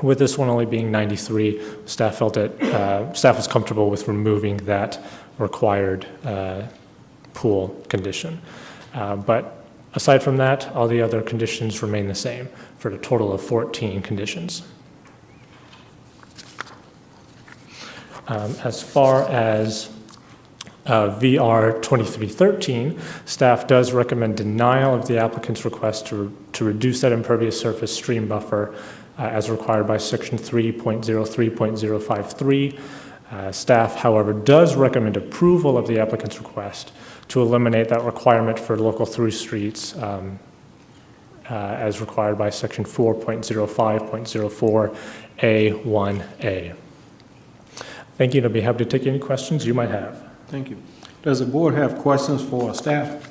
With this one only being 93, staff felt staff was comfortable with removing that required pool condition. But aside from that, all the other conditions remain the same for a total of 14 conditions. As far as VR 2313, staff does recommend denial of the applicant's request to reduce that impervious surface stream buffer as required by section 3.03.053. Staff, however, does recommend approval of the applicant's request to eliminate that requirement for local through streets as required by section 4.05.04A1A. Thank you, and I'll be happy to take any questions you might have. Thank you. Does the board have questions for staff?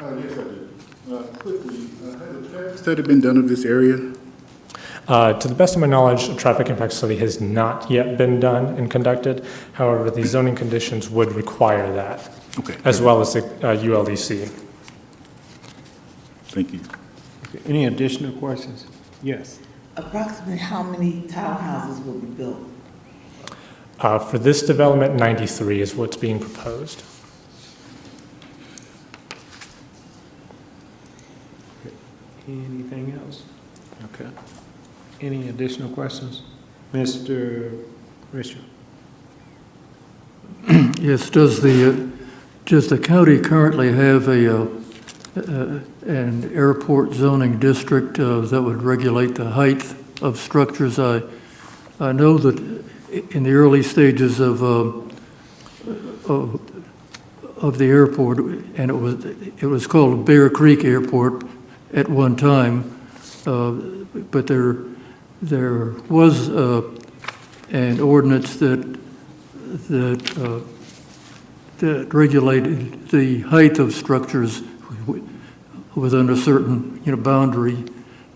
Yes, I do. Quickly, has a traffic study been done of this area? To the best of my knowledge, a traffic impact study has not yet been done and conducted. However, the zoning conditions would require that, as well as the ULDC. Thank you. Okay. Any additional questions? Yes. Approximately how many townhouses will be built? For this development, 93 is what's being proposed. Anything else? Okay. Any additional questions? Mr. Richard? Yes, does the county currently have an airport zoning district that would regulate the height of structures? I know that in the early stages of of the airport, and it was called Bear Creek Airport at one time, but there was an ordinance that regulated the height of structures within a certain, boundary.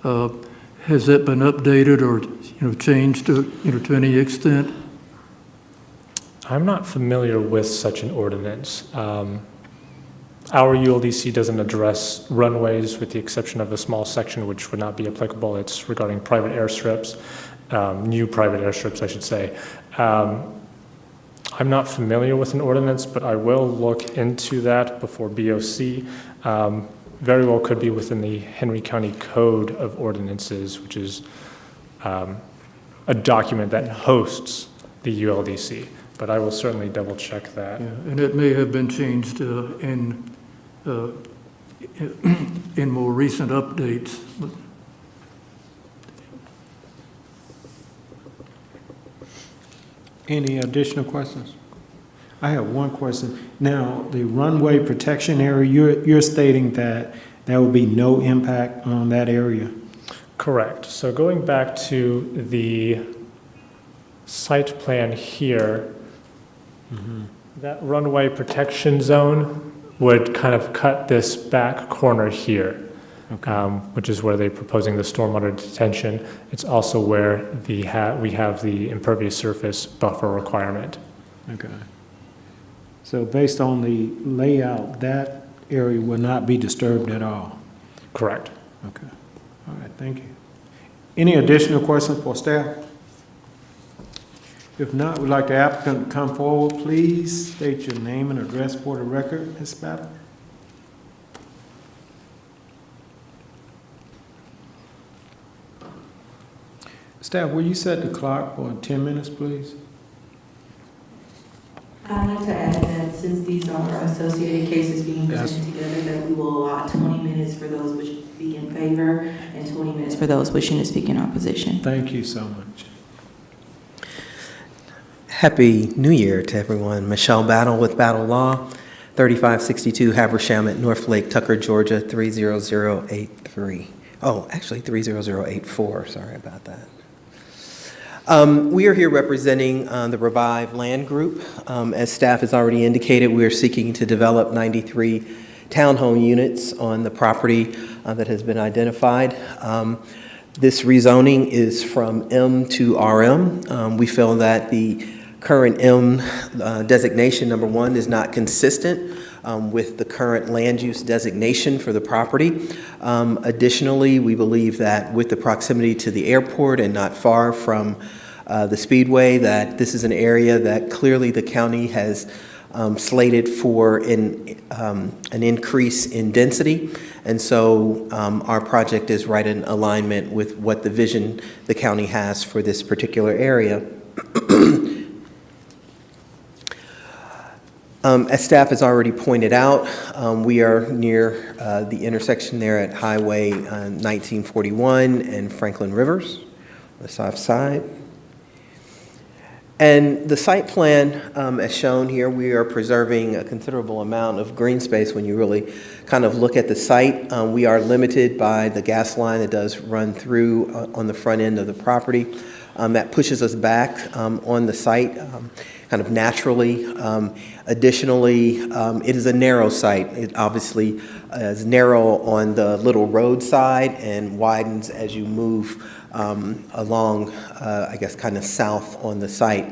Has that been updated or, changed to any extent? I'm not familiar with such an ordinance. Our ULDC doesn't address runways with the exception of a small section which would not be applicable. It's regarding private airstrips, new private airstrips, I should say. I'm not familiar with an ordinance, but I will look into that before BOC. Very well could be within the Henry County Code of Ordinances, which is a document that hosts the ULDC. But I will certainly double check that. Yeah, and it may have been changed in more recent updates. Any additional questions? I have one question. Now, the runway protection area, you're stating that there will be no impact on that area? Correct. So going back to the site plan here, that runway protection zone would kind of cut this back corner here, which is where they're proposing the stormwater detention. It's also where we have the impervious surface buffer requirement. Okay. So based on the layout, that area will not be disturbed at all? Correct. Okay. All right, thank you. Any additional questions for staff? If not, we'd like the applicant to come forward. Please state your name and address for the record, Ms. Battle. Staff, will you set the clock for 10 minutes, please? I'd like to add that since these are associated cases being presented together, that we will allot 20 minutes for those wishing to speak in favor and 20 minutes for those wishing to speak in opposition. Thank you so much. Happy New Year to everyone. Michelle Battle with Battle Law, 3562 Habersham at North Lake, Tucker, Georgia, 30083. Oh, actually 30084, sorry about that. We are here representing the Revive Land Group. As staff has already indicated, we are seeking to develop 93 townhome units on the property that has been identified. This rezoning is from M to RM. We feel that the current M designation, number one, is not consistent with the current land use designation for the property. Additionally, we believe that with the proximity to the airport and not far from the Speedway, that this is an area that clearly the county has slated for an increase in density. And so our project is right in alignment with what the vision the county has for this particular area. As staff has already pointed out, we are near the intersection there at Highway 1941 and Franklin Rivers, the south side. And the site plan, as shown here, we are preserving a considerable amount of green space when you really kind of look at the site. We are limited by the gas line that does run through on the front end of the property. That pushes us back on the site kind of naturally. Additionally, it is a narrow site. It obviously is narrow on the Little Road side and widens as you move along, I guess, kind of south on the site.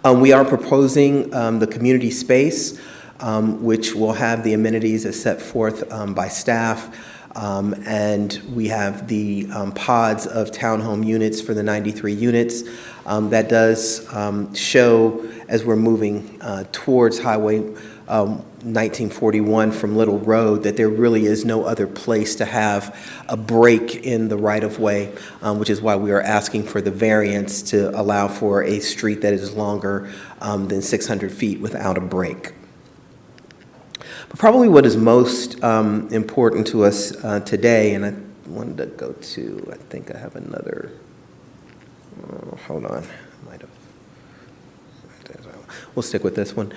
We are proposing the community space, which will have the amenities as set forth by staff. And we have the pods of townhome units for the 93 units. That does show, as we're moving towards Highway 1941 from Little Road, that there really is no other place to have a break in the right-of-way, which is why we are asking for the variance to allow for a street that is longer than 600 feet without a break. But probably what is most important to us today, and I wanted to go to, I think I have another, hold on, I might have. we'll stick with this one.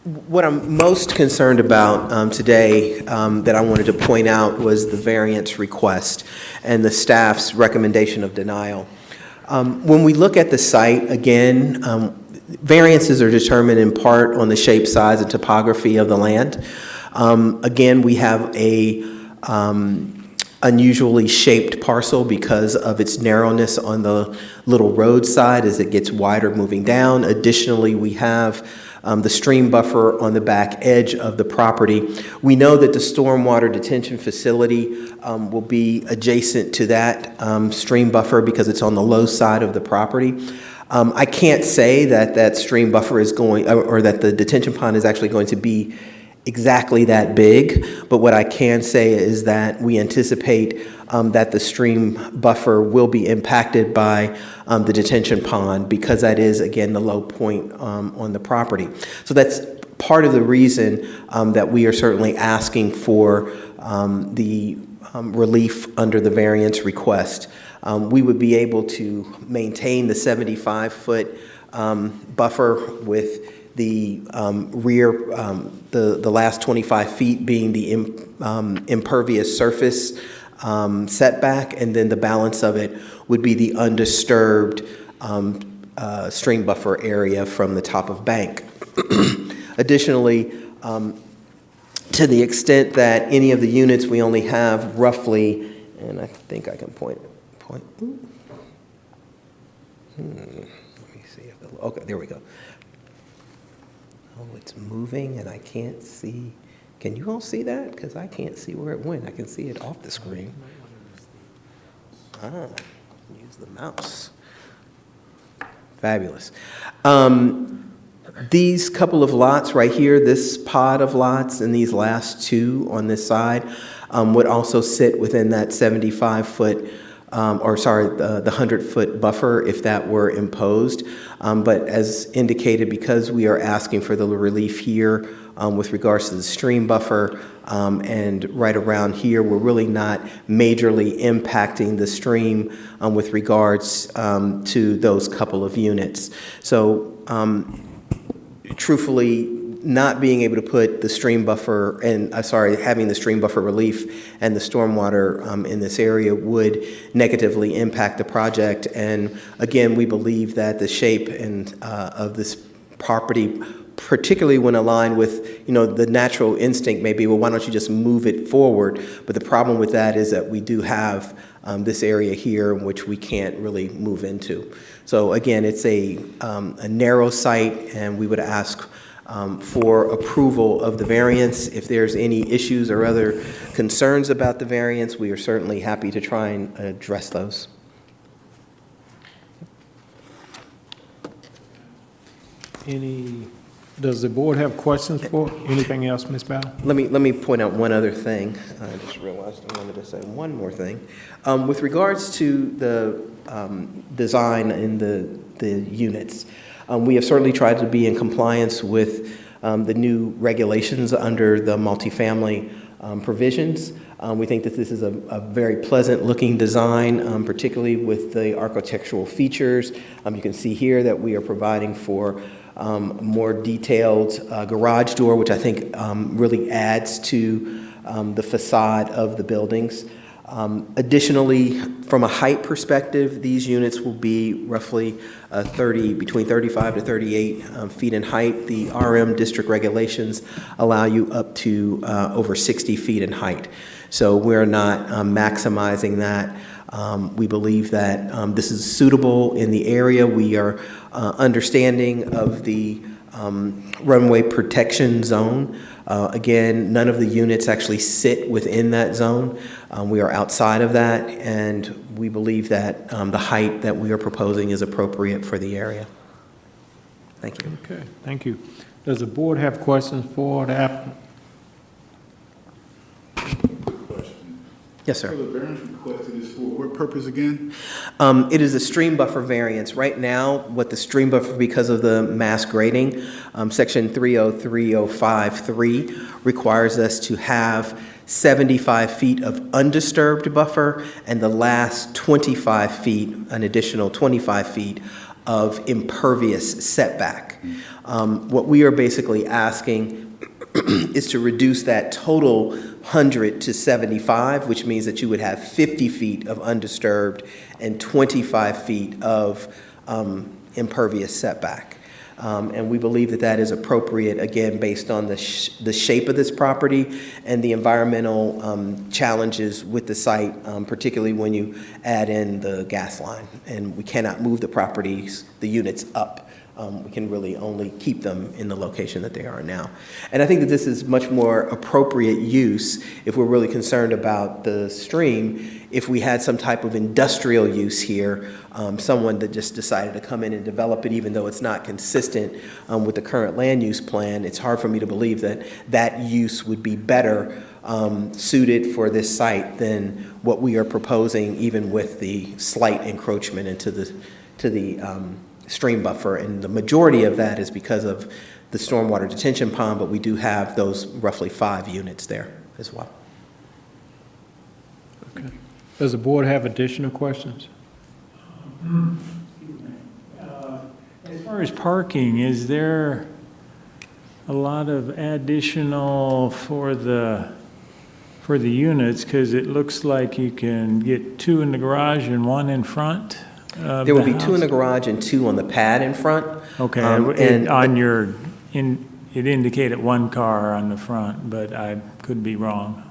What I'm most concerned about today that I wanted to point out was the variance request and the staff's recommendation of denial. When we look at the site, again, variances are determined in part on the shape, size, and topography of the land. Again, we have a unusually shaped parcel because of its narrowness on the little roadside as it gets wider moving down. Additionally, we have the stream buffer on the back edge of the property. We know that the stormwater detention facility will be adjacent to that stream buffer because it's on the low side of the property. I can't say that that stream buffer is going, or that the detention pond is actually going to be exactly that big, but what I can say is that we anticipate that the stream buffer will be impacted by the detention pond because that is, again, the low point on the property. So that's part of the reason that we are certainly asking for the relief under the variance request. We would be able to maintain the 75-foot buffer with the rear, the last 25 feet being the impervious surface setback, and then the balance of it would be the undisturbed stream buffer area from the top of bank. Additionally, to the extent that any of the units, we only have roughly, and I think I can point. Let me see if okay, there we go. Oh, it's moving and I can't see. Can you all see that? Because I can't see where it went. I can see it off the screen. Use the mouse. Fabulous. These couple of lots right here, this pod of lots and these last two on this side would also sit within that 75-foot the 100-foot buffer if that were imposed. But as indicated, because we are asking for the relief here with regards to the stream buffer and right around here, we're really not majorly impacting the stream with regards to those couple of units. So truthfully, not being able to put the stream buffer and, having the stream buffer relief and the stormwater in this area would negatively impact the project. And again, we believe that the shape and of this property, particularly when aligned with, the natural instinct may be, well, why don't you just move it forward? But the problem with that is that we do have this area here in which we can't really move into. So again, it's a narrow site, and we would ask for approval of the variance. If there's any issues or other concerns about the variance, we are certainly happy to try and address those. Does the board have questions for anything else, Ms. Battle? Let me point out one other thing. I just realized I wanted to say one more thing. With regards to the design in the units, we have certainly tried to be in compliance with the new regulations under the multifamily provisions. We think that this is a very pleasant-looking design, particularly with the architectural features. You can see here that we are providing for more detailed garage door, which I think really adds to the facade of the buildings. Additionally, from a height perspective, these units will be roughly between 35 to 38 feet in height. The RM district regulations allow you up to over 60 feet in height. So we're not maximizing that. We believe that this is suitable in the area. We are understanding of the runway protection zone. Again, none of the units actually sit within that zone. We are outside of that, and we believe that the height that we are proposing is appropriate for the area. Thank you. Okay, thank you. Does the board have questions for the applicant? Yes, sir. So the variance requested is for what purpose again? It is a stream buffer variance. Right now, what the stream buffer, because of the mass grading, section 303053 requires us to have 75 feet of undisturbed buffer and the last 25 feet, an additional 25 feet of impervious setback. What we are basically asking is to reduce that total 100 to 75, which means that you would have 50 feet of undisturbed and 25 feet of impervious setback. And we believe that that is appropriate, again, based on the shape of this property and the environmental challenges with the site, particularly when you add in the gas line. And we cannot move the properties, the units up. We can really only keep them in the location that they are now. And I think that this is much more appropriate use if we're really concerned about the stream. If we had some type of industrial use here, someone that just decided to come in and develop it, even though it's not consistent with the current land use plan, it's hard for me to believe that that use would be better suited for this site than what we are proposing, even with the slight encroachment into the stream buffer. And the majority of that is because of the stormwater detention pond, but we do have those roughly 5 units there as well. Okay. Does the board have additional questions? As far as parking, is there a lot of additional for the units? Because it looks like you can get 2 in the garage and 1 in front. There will be 2 in the garage and 2 on the pad in front. Okay, And on your, it indicated 1 car on the front, but I could be wrong.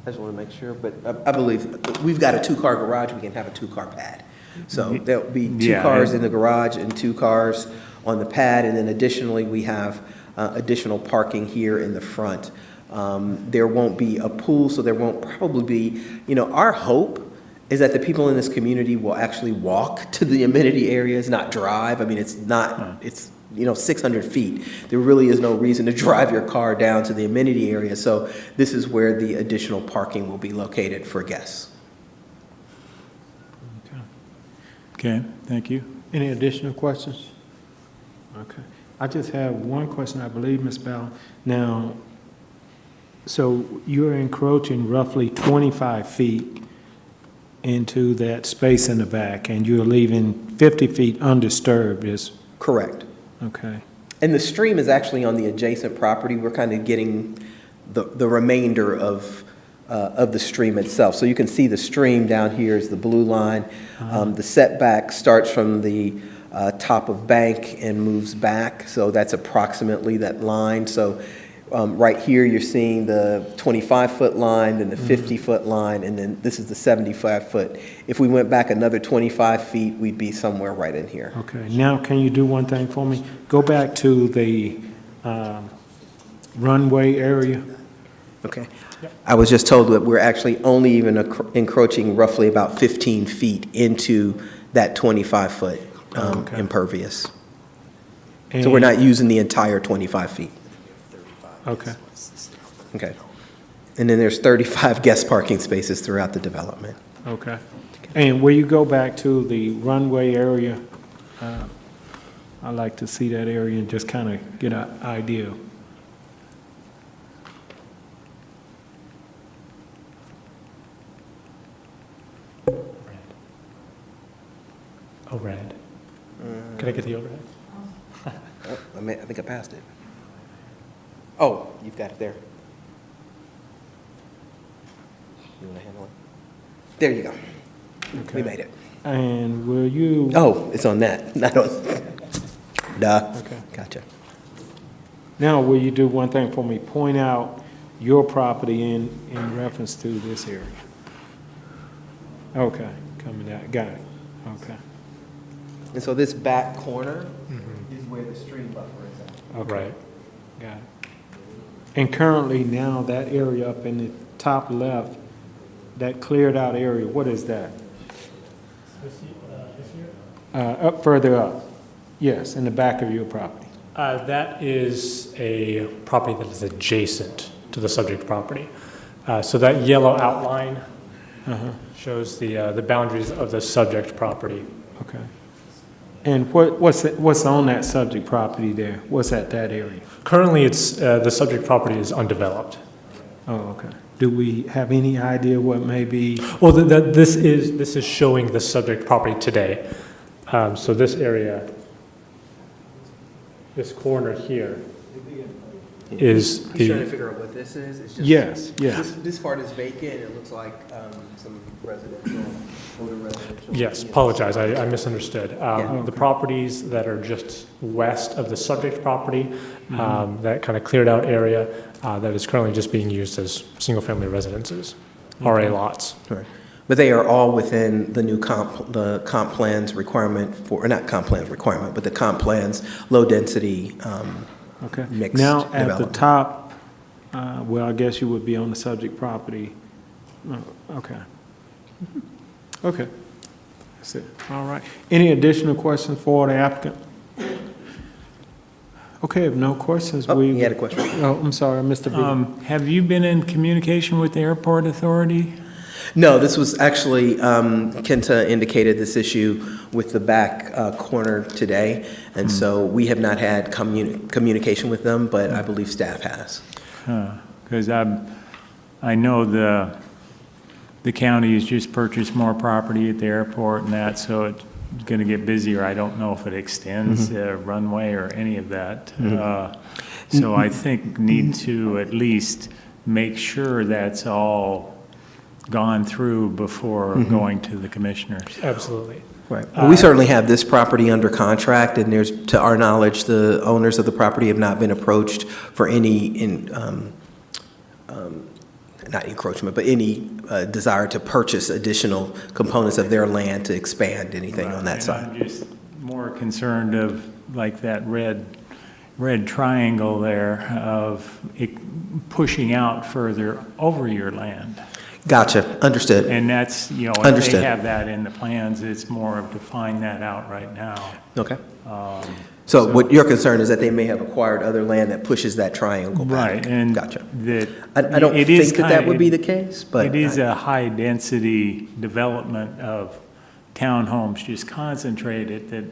I just want to make sure, but I believe we've got a 2-car garage, we can have a 2-car pad. So there'll be 2 Yeah, cars in the garage and 2 cars on the pad, and then additionally, we have additional parking here in the front. There won't be a pool, so there won't probably be, our hope is that the people in this community will actually walk to the amenity areas, not drive. I mean, it's 600 feet. There really is no reason to drive your car down to the amenity area. So this is where the additional parking will be located for guests. Okay, thank you. Any additional questions? Okay. I just have one question, I believe, Ms. Bell. Now, so you're encroaching roughly 25 feet into that space in the back, and you're leaving 50 feet undisturbed, is? Correct. Okay. And the stream is actually on the adjacent property. We're kind of getting the remainder of the stream itself. So you can see the stream down here is the blue line. The setback starts from the top of bank and moves back. So that's approximately that line. So right here, you're seeing the 25-foot line, then the 50-foot line, and then this is the 75-foot. If we went back another 25 feet, we'd be somewhere right in here. Okay. Now, can you do one thing for me? Go back to the runway area. Okay. I was just told that we're actually only even encroaching roughly about 15 feet into that 25-foot impervious. So we're not using the entire 25 feet. Okay. Okay. And then there's 35 guest parking spaces throughout the development. Okay. And will you go back to the runway area? I'd like to see that area and just kind of get an idea. Overhead. Can I get the overhead? I think I passed it. Oh, you've got it there. You want to handle it? There you go. Okay. We made it. And will you? Oh, it's on that. Not on. Duh. Okay. Gotcha. Now, will you do one thing for me? Point out your property in reference to this area. Okay, coming out, got it. Okay. And so this back corner is where the stream buffer is at. Okay. Right. Got it. And currently now that area up in the top left, that cleared out area, what is that? Up further up. Yes, in the back of your property. That is a property that is adjacent to the subject property. So that yellow outline shows the boundaries of the subject property. Okay. And what's on that subject property there? What's at that area? Currently, it's the subject property is undeveloped. Oh, okay. Do we have any idea what may be? Well, this is showing the subject property today. So this area, this corner here is He's trying to the, figure out what this is? It's just- Yes, yes. This part is vacant, it looks like some residential, older residential. yes, units. apologize, I misunderstood. Yeah. The properties that are just west of the subject property, that kind of cleared out area, that is currently just being used as single-family residences, RA lots. Right. But they are all within the new the comp plans requirement for, or not comp plans requirement, but the comp plans, low-density Okay. mixed Now, at the development. top, well, I guess you would be on the subject property. Okay. Okay. That's it. All right. Any additional questions for the applicant? Okay, if no questions, Oh, we. he had a question. Oh, I'm sorry, Mr. B. Have you been in communication with the airport authority? No, this was actually, Kenta indicated this issue with the back corner today, and so we have not had communication with them, but I believe staff has. Because I know the county has just purchased more property at the airport and that, so it's going to get busier. I don't know if it extends the runway or any of that. So I think need to at least make sure that's all gone through before going to the commissioners. Absolutely. Right. Well, we certainly have this property under contract, and there's, to our knowledge, the owners of the property have not been approached for any, not encroachment, but any desire to purchase additional components of their land to expand anything on that And side. I'm just more concerned of like that red triangle there of it pushing out further over your land. Gotcha, understood. And that's, you know, if Understood. they have that in the plans, it's more of to find that out right now. Okay. So what your concern is that they may have acquired other land that pushes that triangle back? Right, and Gotcha. that. I don't it is think that that kinda- would be the case, but. It is a high-density development of townhomes, just concentrated, that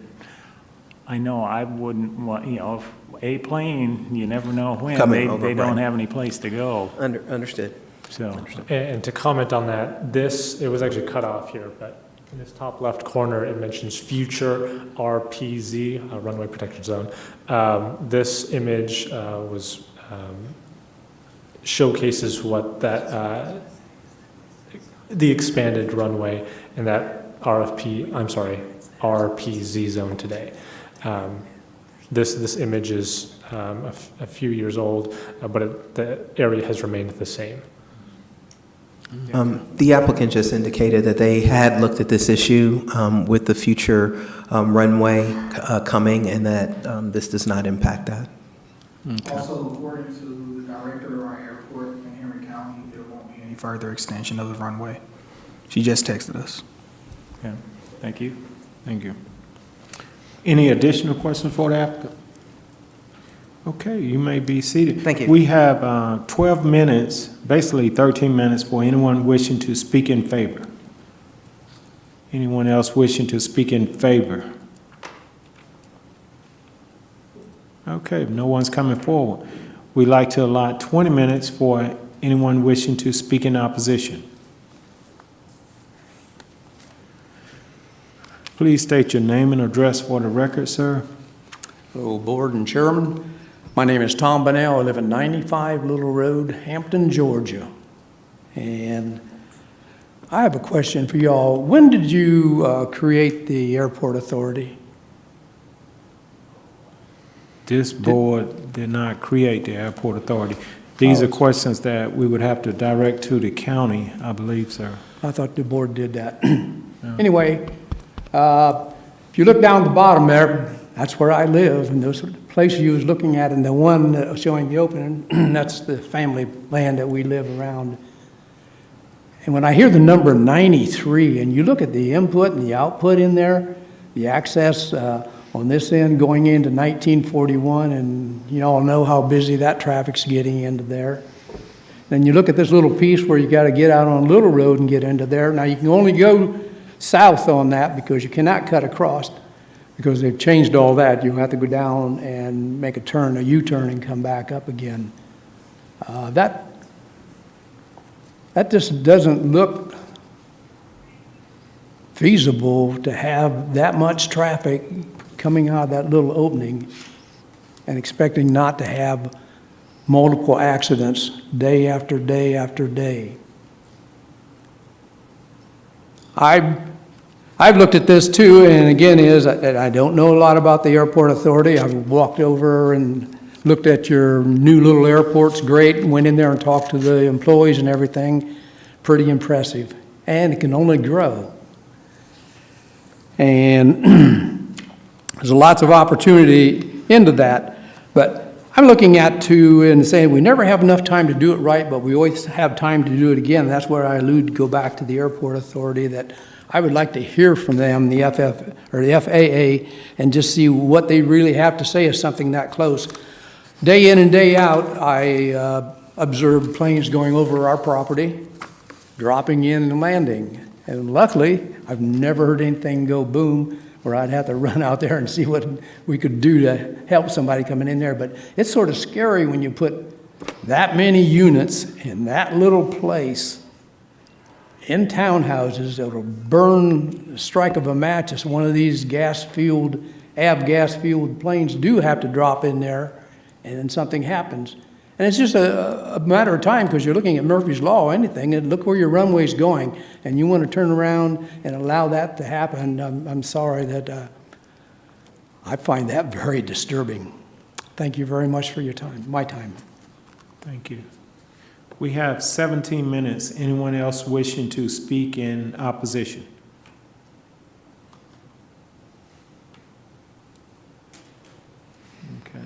I know I wouldn't want, you know, if a plane, you never know when, Coming over, they don't right. have any place to go, Understood. so. And to comment on that, this, it was actually cut off here, but in this top left corner, it mentions future RPZ, runway protection zone. This image was, showcases what that, the expanded runway in that RPZ zone today. This image is a few years old, but the area has remained the same. The applicant just indicated that they had looked at this issue with the future runway coming, and that this does not impact that. Also, according to the director of our airport in Henry County, there won't be any further extension of the runway. She just texted us. Yeah, thank you. Thank you. Any additional questions for the applicant? Okay, you may be seated. Thank you. We have 12 minutes, basically 13 minutes for anyone wishing to speak in favor. Anyone else wishing to speak in favor? Okay, if no one's coming forward, we'd like to allot 20 minutes for anyone wishing to speak in opposition. Please state your name and address for the record, sir. Hello, Board and Chairman. My name is Tom Bunnell. I live at 95 Little Road, Hampton, Georgia. And I have a question for y'all. When did you create the airport authority? This board did not create the airport authority. These are questions that we would have to direct to the county, I believe, sir. I thought the board did that. Anyway, if you look down the bottom there, that's where I live, and those places you was looking at, and the one that was showing the opening, that's the family land that we live around. And when I hear the number 93, and you look at the input and the output in there, the access on this end going into 1941, and you all know how busy that traffic's getting into there. Then you look at this little piece where you got to get out on Little Road and get into there. Now you can only go south on that because you cannot cut across, because they've changed all that. You'll have to go down and make a turn, a U-turn, and come back up again. That just doesn't look feasible to have that much traffic coming out of that little opening and expecting not to have multiple accidents day after day after day. I've looked at this too, and again, I don't know a lot about the airport authority. I've walked over and looked at your new little airport's great, went in there and talked to the employees and everything. Pretty impressive, and it can only grow. And there's lots of opportunity into that, but I'm looking at too and saying we never have enough time to do it right, but we always have time to do it again. That's where I go back to the airport authority, that I would like to hear from them, the FAA, and just see what they really have to say is something that close. Day in and day out, I observed planes going over our property, dropping in and landing. And luckily, I've never heard anything go boom where I'd have to run out there and see what we could do to help somebody coming in there. But it's sort of scary when you put that many units in that little place in townhouses that'll burn the strike of a match as one of these gas-fueled planes do have to drop in there, and then something happens. And it's just a matter of time, because you're looking at Murphy's Law, anything, and look where your runway's going, and you want to turn around and allow that to happen. I'm sorry that I find that very disturbing. Thank you very much for your time, my time. Thank you. We have 17 minutes. Anyone else wishing to speak in opposition? Okay.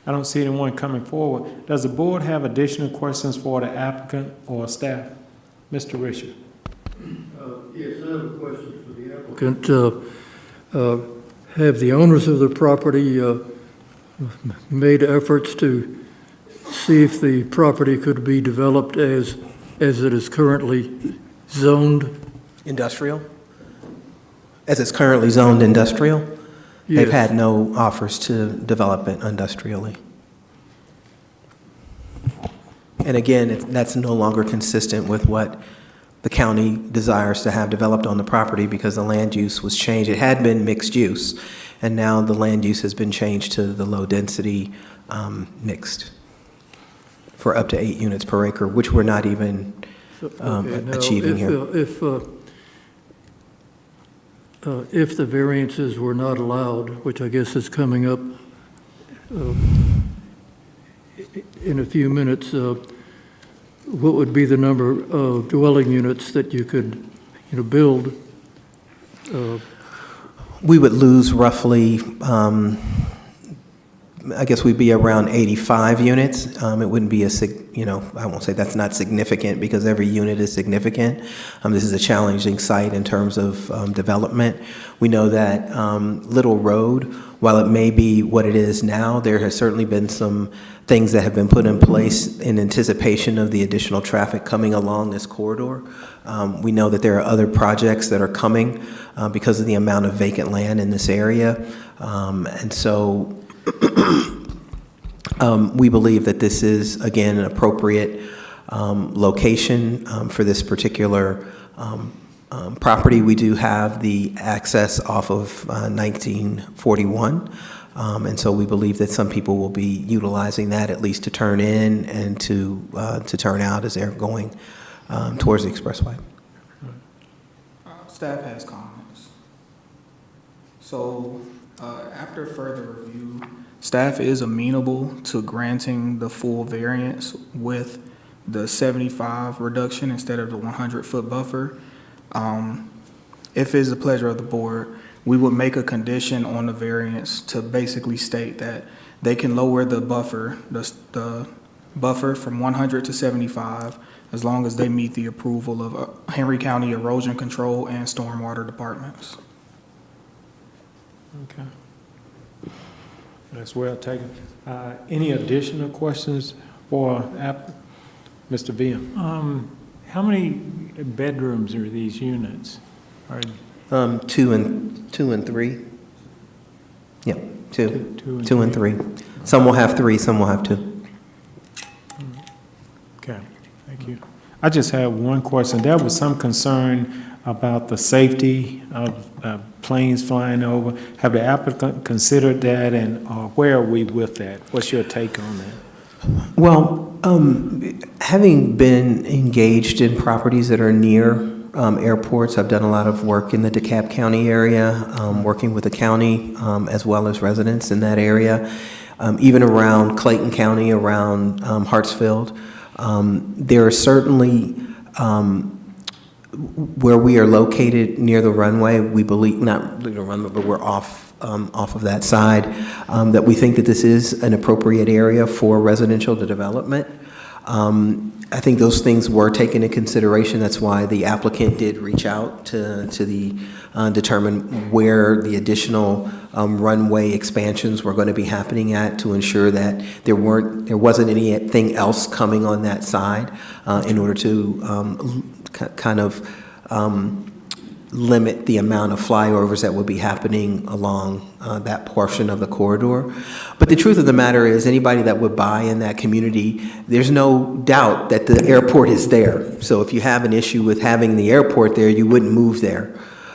I don't see anyone coming forward. Does the board have additional questions for the applicant or staff? Mr. Richard. Yes, I have a question for the applicant. Have the owners of the property made efforts to see if the property could be developed as it is currently zoned? Industrial? As it's currently zoned industrial? Yes. They've had no offers to develop it industrially. And again, that's no longer consistent with what the county desires to have developed on the property, because the land use was changed. It had been mixed use, and now the land use has been changed to the low-density mixed for up to 8 units per acre, which we're not even achieving here. If the variances were not allowed, which I guess is coming up in a few minutes, what would be the number of dwelling units that you could, build? We would lose roughly, I guess we'd be around 85 units. It wouldn't be I won't say that's not significant, because every unit is significant. This is a challenging site in terms of development. We know that Little Road, while it may be what it is now, there has certainly been some things that have been put in place in anticipation of the additional traffic coming along this corridor. We know that there are other projects that are coming because of the amount of vacant land in this area. And so we believe that this is, again, an appropriate location for this particular property. We do have the access off of 1941, and so we believe that some people will be utilizing that, at least to turn in and to turn out as they're going towards the expressway. Staff has comments. So after further review, staff is amenable to granting the full variance with the 75 reduction instead of the 100-foot buffer. If it's the pleasure of the board, we would make a condition on the variance to basically state that they can lower the buffer, the buffer from 100 to 75, as long as they meet the approval of Henry County Erosion Control and Stormwater Departments. Okay. That's well taken. Any additional questions for Mr. VM? How many bedrooms are these units? Two and three. Yeah, two and three. Some will have 3, some will have 2. Okay, thank you. I just had one question. There was some concern about the safety of planes flying over. Have the applicant considered that, and where are we with that? What's your take on that? Well, having been engaged in properties that are near airports, I've done a lot of work in the DeKalb County area, working with the county as well as residents in that area, even around Clayton County, around Hartsfield. There are certainly, where we are located near the runway, we believe, not the runway, but we're off of that side, that we think that this is an appropriate area for residential development. I think those things were taken into consideration. That's why the applicant did reach out to determine where the additional runway expansions were going to be happening at, to ensure that there wasn't anything else coming on that side, in order to kind of limit the amount of flyovers that would be happening along that portion of the corridor. But the truth of the matter is, anybody that would buy in that community, there's no doubt that the airport is there. So if you have an issue with having the airport there, you wouldn't move there.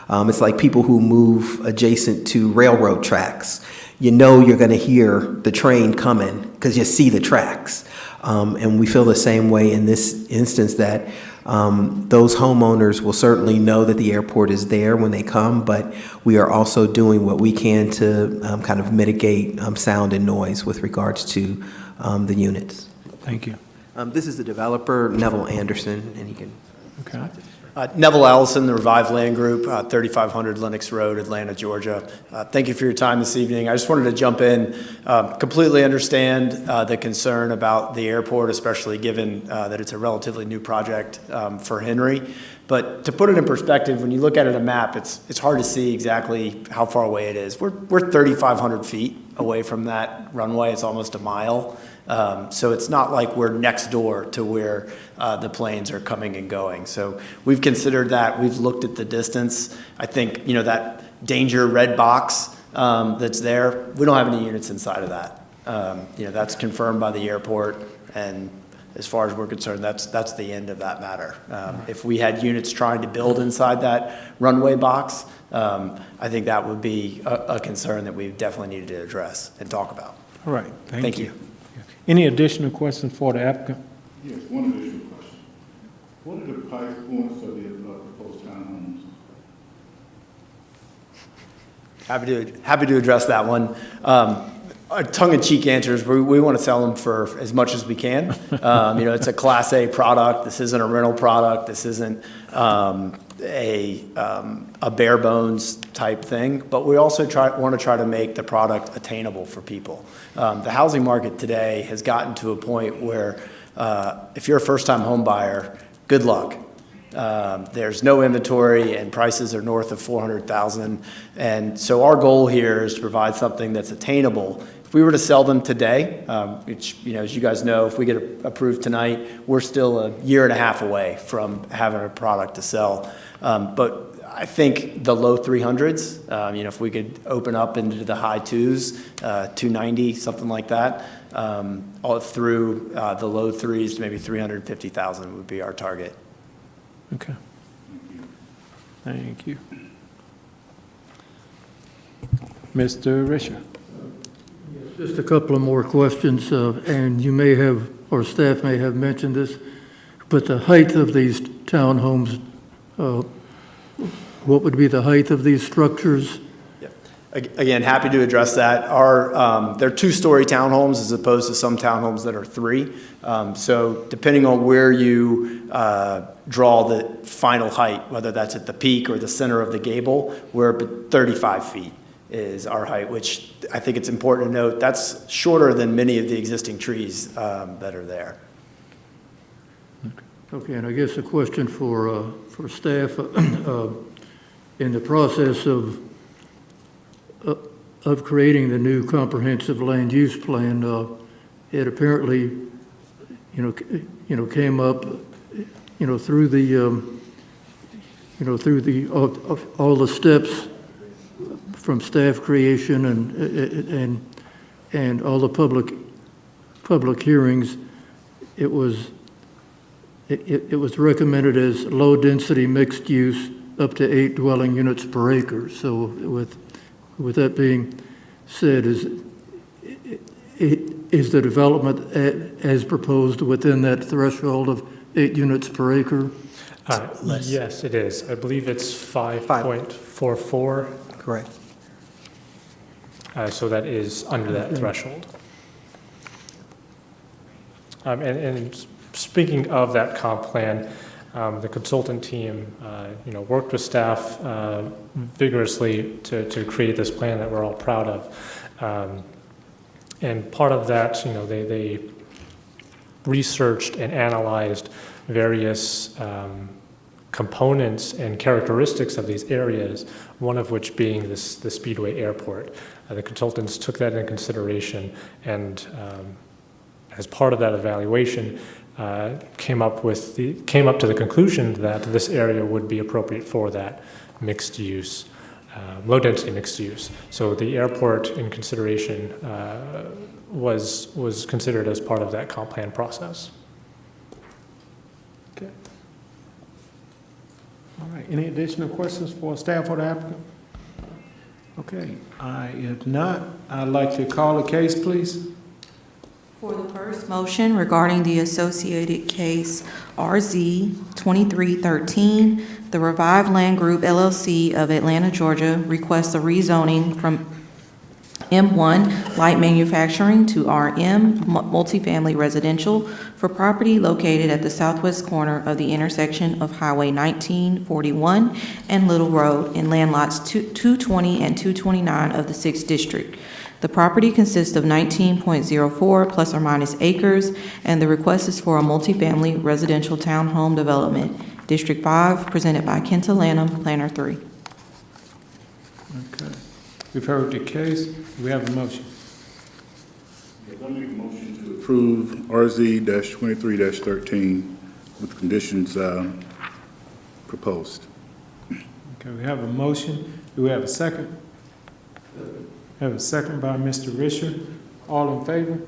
It's like people who move adjacent to railroad tracks. You know you're going to hear the train coming because you see the tracks. And we feel the same way in this instance, that those homeowners will certainly know that the airport is there when they come, but we are also doing what we can to kind of mitigate sound and noise with regards to the units. Thank you. This is the developer, Neville Anderson, and he can. Okay. Neville Allison, the Revive Land Group, 3500 Lenox Road, Atlanta, Georgia. Thank you for your time this evening. I just wanted to jump in, completely understand the concern about the airport, especially given that it's a relatively new project for Henry. But to put it in perspective, when you look at it on a map, it's hard to see exactly how far away it is. We're 3,500 feet away from that runway. It's almost a mile. So it's not like we're next door to where the planes are coming and going. So we've considered that. We've looked at the distance. I think, that danger red box that's there, we don't have any units inside of that. That's confirmed by the airport, and as far as we're concerned, that's the end of that matter. If we had units trying to build inside that runway box, I think that would be a concern that we definitely needed to address and talk about. All right. Thank you. Any additional questions for the applicant? Yes, one additional question. What are the price points of the proposed townhomes? Happy to address that one. A tongue-in-cheek answer is we want to sell them for as much as we can. It's a Class A product. This isn't a rental product. This isn't a bare bones type thing. But we also want to try to make the product attainable for people. The housing market today has gotten to a point where if you're a first-time home buyer, good luck. There's no inventory and prices are north of $400,000. And so our goal here is to provide something that's attainable. If we were to sell them today, which, as you guys know, if we get approved tonight, we're still a year and a half away from having a product to sell. But I think the low 300s, if we could open up into the high 2s, 290, something like that, all through the low 3s to maybe 350,000 would be our target. Okay. Thank you. Mr. Risher. Just a couple of more questions, and you may have, or staff may have mentioned this, but the height of these townhomes, what would be the height of these structures? Again, happy to address that. They're two-story townhomes as opposed to some townhomes that are 3. So depending on where you draw the final height, whether that's at the peak or the center of the gable, we're at 35 feet is our height, which I think it's important to note, that's shorter than many of the existing trees that are there. Okay, and I guess a question for staff. In the process of creating the new comprehensive land use plan, it apparently, came up, through the, all the steps from staff creation and all the public hearings. It was it was recommended as low-density mixed use up to 8 dwelling units per acre. So with that being said, is the development as proposed within that threshold of 8 units per acre? Yes, it is. I believe it's 5.44. Correct. So that is under that threshold. And speaking of that comp plan, the consultant team, worked with staff vigorously to create this plan that we're all proud of. And part of that, they researched and analyzed various components and characteristics of these areas, one of which being the Speedway Airport. The consultants took that into consideration, and as part of that evaluation, came up to the conclusion that this area would be appropriate for that mixed use, low-density mixed use. So the airport in consideration was considered as part of that comp plan process. Okay. All right, any additional questions for staff or the applicant? Okay, if not, I'd like to call the case, please. For the first motion regarding the associated case RZ 2313, the Revived Land Group LLC of Atlanta, Georgia requests a rezoning from M1 Light Manufacturing to RM Multifamily Residential for property located at the southwest corner of the intersection of Highway 1941 and Little Road in land lots 220 and 229 of the 6th District. The property consists of 19.04 plus or minus acres, and the request is for a multifamily residential townhome development. District 5, presented by Kenta Lanham, Planner 3. Okay. We've heard the case. We have a motion. Yes, I make a motion to approve RZ-23-13 with conditions proposed. Okay, we have a motion. Do we have a second? Have a second by Mr. Richard. All in favor?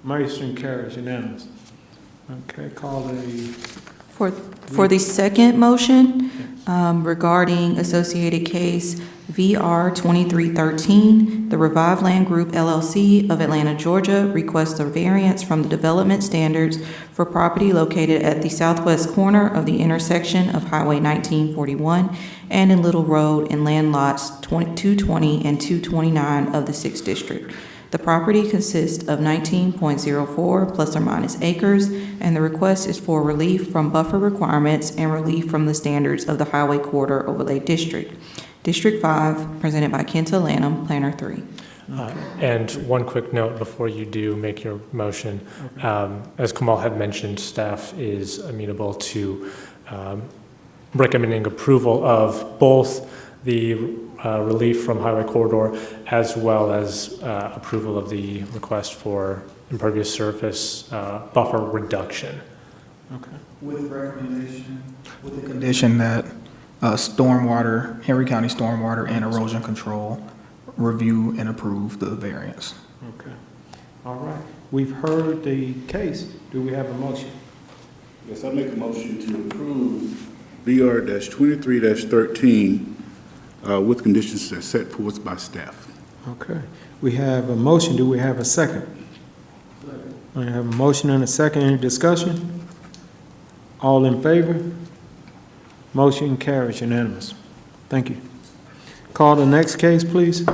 Motion carries unanimous. Okay, call the... For the second motion, regarding associated case VR 2313, the Revived Land Group LLC of Atlanta, Georgia requests a variance from the development standards for property located at the southwest corner of the intersection of Highway 1941 and in Little Road in land lots 220 and 229 of the 6th District. The property consists of 19.04 plus or minus acres, and the request is for relief from buffer requirements and relief from the standards of the Highway Corridor Overlay District. District 5, presented by Kenta Lanham, Planner 3. And one quick note before you do make your motion. As Kamal had mentioned, staff is amenable to recommending approval of both the relief from Highway Corridor as well as approval of the request for impervious surface buffer reduction. Okay. With recommendation, with the condition that stormwater, Henry County Stormwater and Erosion Control review and approve the variance. Okay. All right. We've heard the case. Do we have a motion? Yes, I make a motion to approve VR-23-13 with conditions that's set forth by staff. Okay. We have a motion. Do we have a second? I have a motion and a second. Any discussion? All in favor? Motion carries unanimous. Thank you. Call the next case, please.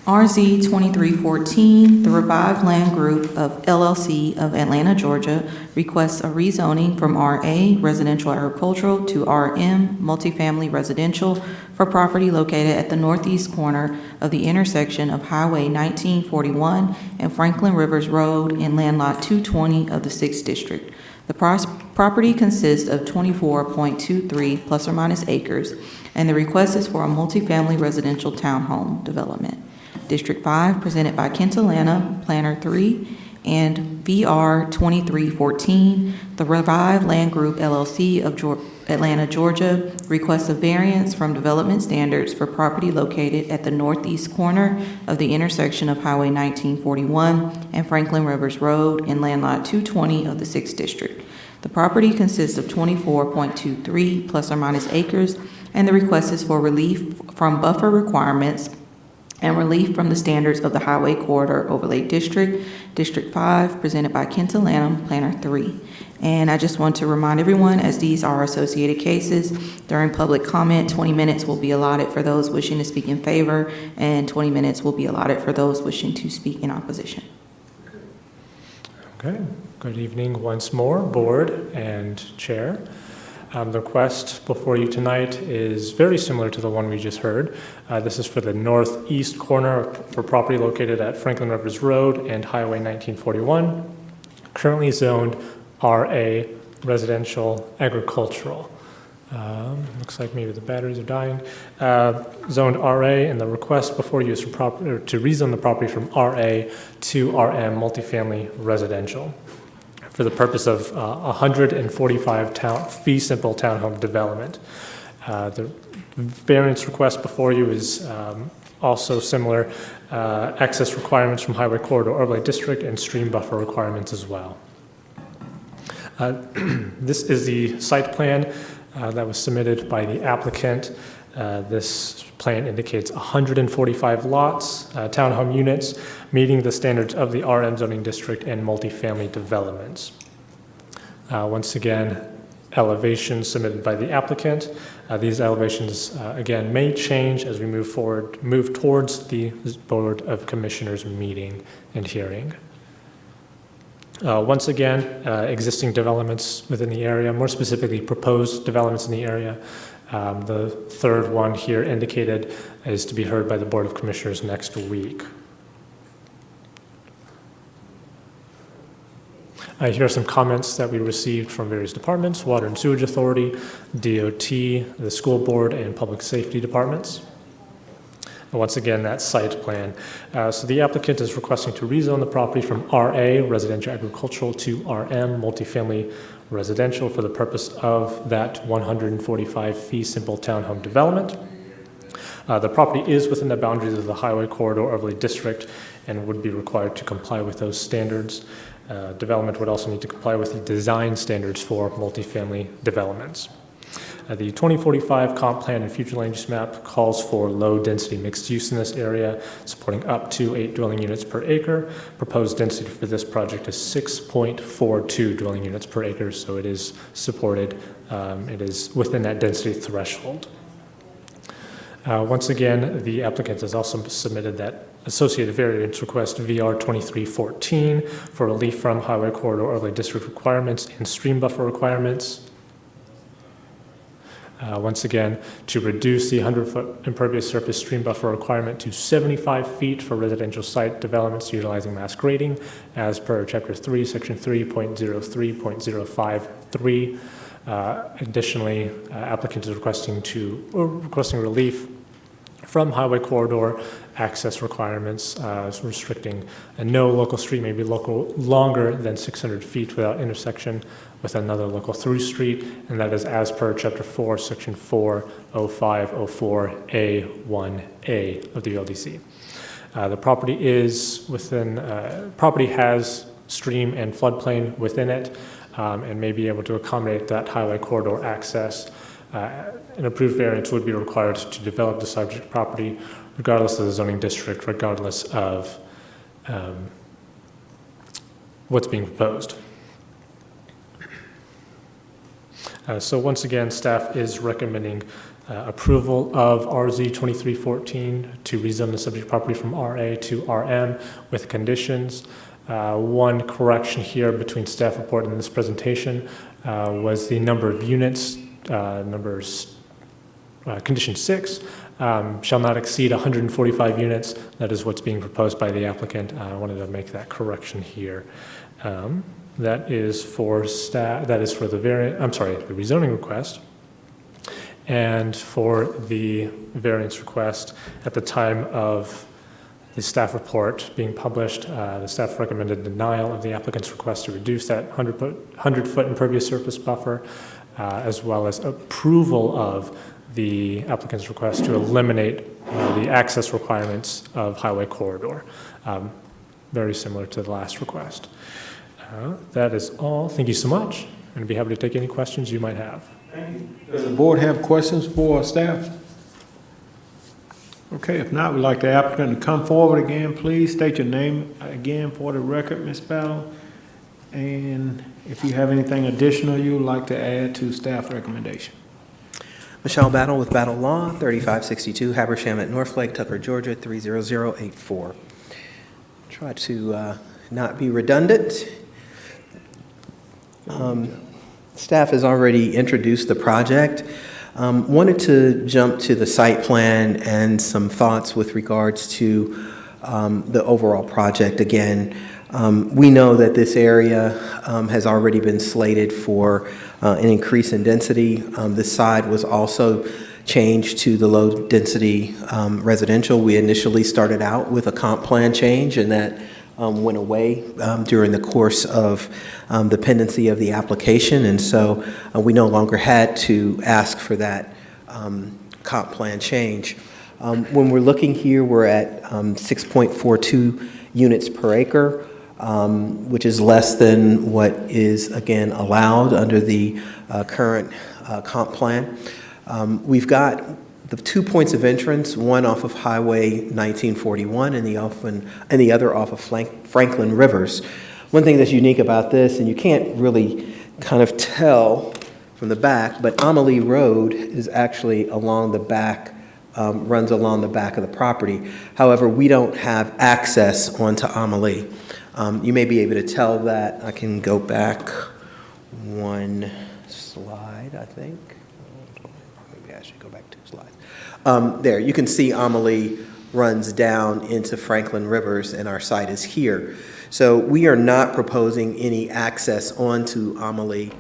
RZ 2314, the Revived Land Group of LLC of Atlanta, Georgia requests a rezoning from RA Residential Agricultural to RM Multifamily Residential for property located at the northeast corner of the intersection of Highway 1941 and Franklin Rivers Road in land lot 220 of the 6th District. The property consists of 24.23 plus or minus acres, and the request is for a multifamily residential townhome development. District 5, presented by Kenta Lanham, Planner 3, and VR 2314, the Revived Land Group LLC of Atlanta, Georgia, requests a variance from development standards for property located at the northeast corner of the intersection of Highway 1941 and Franklin Rivers Road in Land Lot 220 of the 6th District. The property consists of 24.23 plus or minus acres, and the request is for relief from buffer requirements and relief from the standards of the Highway Corridor Overlay District, District 5, presented by Kenta Lanham, Planner 3. And I just want to remind everyone, as these are associated cases, during public comment, 20 minutes will be allotted for those wishing to speak in favor, and 20 minutes will be allotted for those wishing to speak in opposition. Okay, good evening once more, Board and Chair. The request before you tonight is very similar to the one we just heard. This is for the northeast corner for property located at Franklin Rivers Road and Highway 1941, currently zoned RA, residential agricultural. Looks like maybe the batteries are dying. Zoned RA, and the request before you is to rezone the property from RA to RM, multifamily residential, for the purpose of 145 fee simple townhome development. The variance request before you is also similar, access requirements from Highway Corridor Overlay District and stream buffer requirements as well. This is the site plan that was submitted by the applicant. This plan indicates 145 lots, townhome units, meeting the standards of the RM zoning district and multifamily developments. Once again, elevations submitted by the applicant. These elevations, again, may change as we move towards the Board of Commissioners meeting and hearing. Once again, existing developments within the area, more specifically proposed developments in the area. The third one here indicated is to be heard by the Board of Commissioners next week. Here are some comments that we received from various departments: Water and Sewage Authority, DOT, the school board, and public safety departments. And once again, that site plan. So the applicant is requesting to rezone the property from RA, residential agricultural, to RM, multifamily residential, for the purpose of that 145 fee simple townhome development. The property is within the boundaries of the Highway Corridor Overlay District and would be required to comply with those standards. Development would also need to comply with the design standards for multifamily developments. The 2045 comp plan and future land use map calls for low-density mixed use in this area, supporting up to 8 dwelling units per acre. Proposed density for this project is 6.42 dwelling units per acre, so it is supported. It is within that density threshold. Once again, the applicant has also submitted that associated variance request VR 2314 for relief from Highway Corridor Overlay District requirements and stream buffer requirements. Once again, to reduce the 100-foot impervious surface stream buffer requirement to 75 feet for residential site developments utilizing mass grading, as per Chapter 3, Section 3.03.053. Additionally, applicant is requesting relief from Highway Corridor access requirements, restricting no local street may be longer than 600 feet without intersection with another local through street, and that is as per Chapter 4, Section 40504A1A of the LDC. The property is property has stream and floodplain within it, and may be able to accommodate that Highway Corridor access. An approved variance would be required to develop the subject property, regardless of the zoning district, regardless of what's being proposed. So once again, staff is recommending approval of RZ 2314 to rezone the subject property from RA to RM with conditions. One correction here between staff report and this presentation was the number of units. Condition 6 shall not exceed 145 units. That is what's being proposed by the applicant. I wanted to make that correction here. That is for staff. That is for the rezoning request. And for the variance request, at the time of the staff report being published, the staff recommended denial of the applicant's request to reduce that 100-foot impervious surface buffer as well as approval of the applicant's request to eliminate the access requirements of highway corridor, very similar to the last request. That is all. Thank you so much, and I'd be happy to take any questions you might have. Does the board have questions for staff? Okay, if not, we'd like the applicant to come forward again. Please state your name again for the record, Ms. Battle. And if you have anything additional you would like to add to staff recommendation. Michelle Battle with Battle Law, 3562 Habersham at North Lake, Tucker, Georgia, 30084. Try to not be redundant. Staff has already introduced the project. Wanted to jump to the site plan and some thoughts with regards to the overall project. Again, we know that this area has already been slated for an increase in density. This side was also changed to the low-density residential. We initially started out with a comp plan change, and that went away during the course of the pendency of the application, and so we no longer had to ask for that comp plan change. When we're looking here, we're at 6.42 units per acre, which is less than what is, again, allowed under the current comp plan. We've got the 2 points of entrance, one off of Highway 1941 and the other off of Franklin Rivers. One thing that's unique about this, and you can't really kind of tell from the back, but Amelie Road is actually along the back, runs along the back of the property. However, we don't have access onto Amelie. You may be able to tell that. I can go back one slide, I think. Maybe I should go back 2 slides. There, you can see Amelie runs down into Franklin Rivers, and our site is here. So we are not proposing any access onto Amelie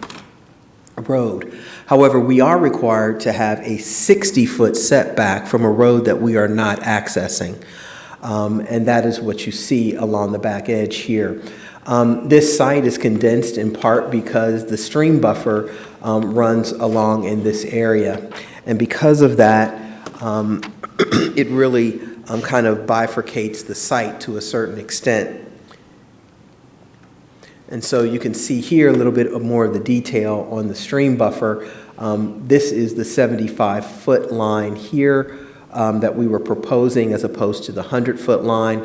Road. However, we are required to have a 60-foot setback from a road that we are not accessing. And that is what you see along the back edge here. This site is condensed in part because the stream buffer runs along in this area. And because of that, it really kind of bifurcates the site to a certain extent. And so you can see here a little bit more of the detail on the stream buffer. This is the 75-foot line here that we were proposing as opposed to the 100-foot line.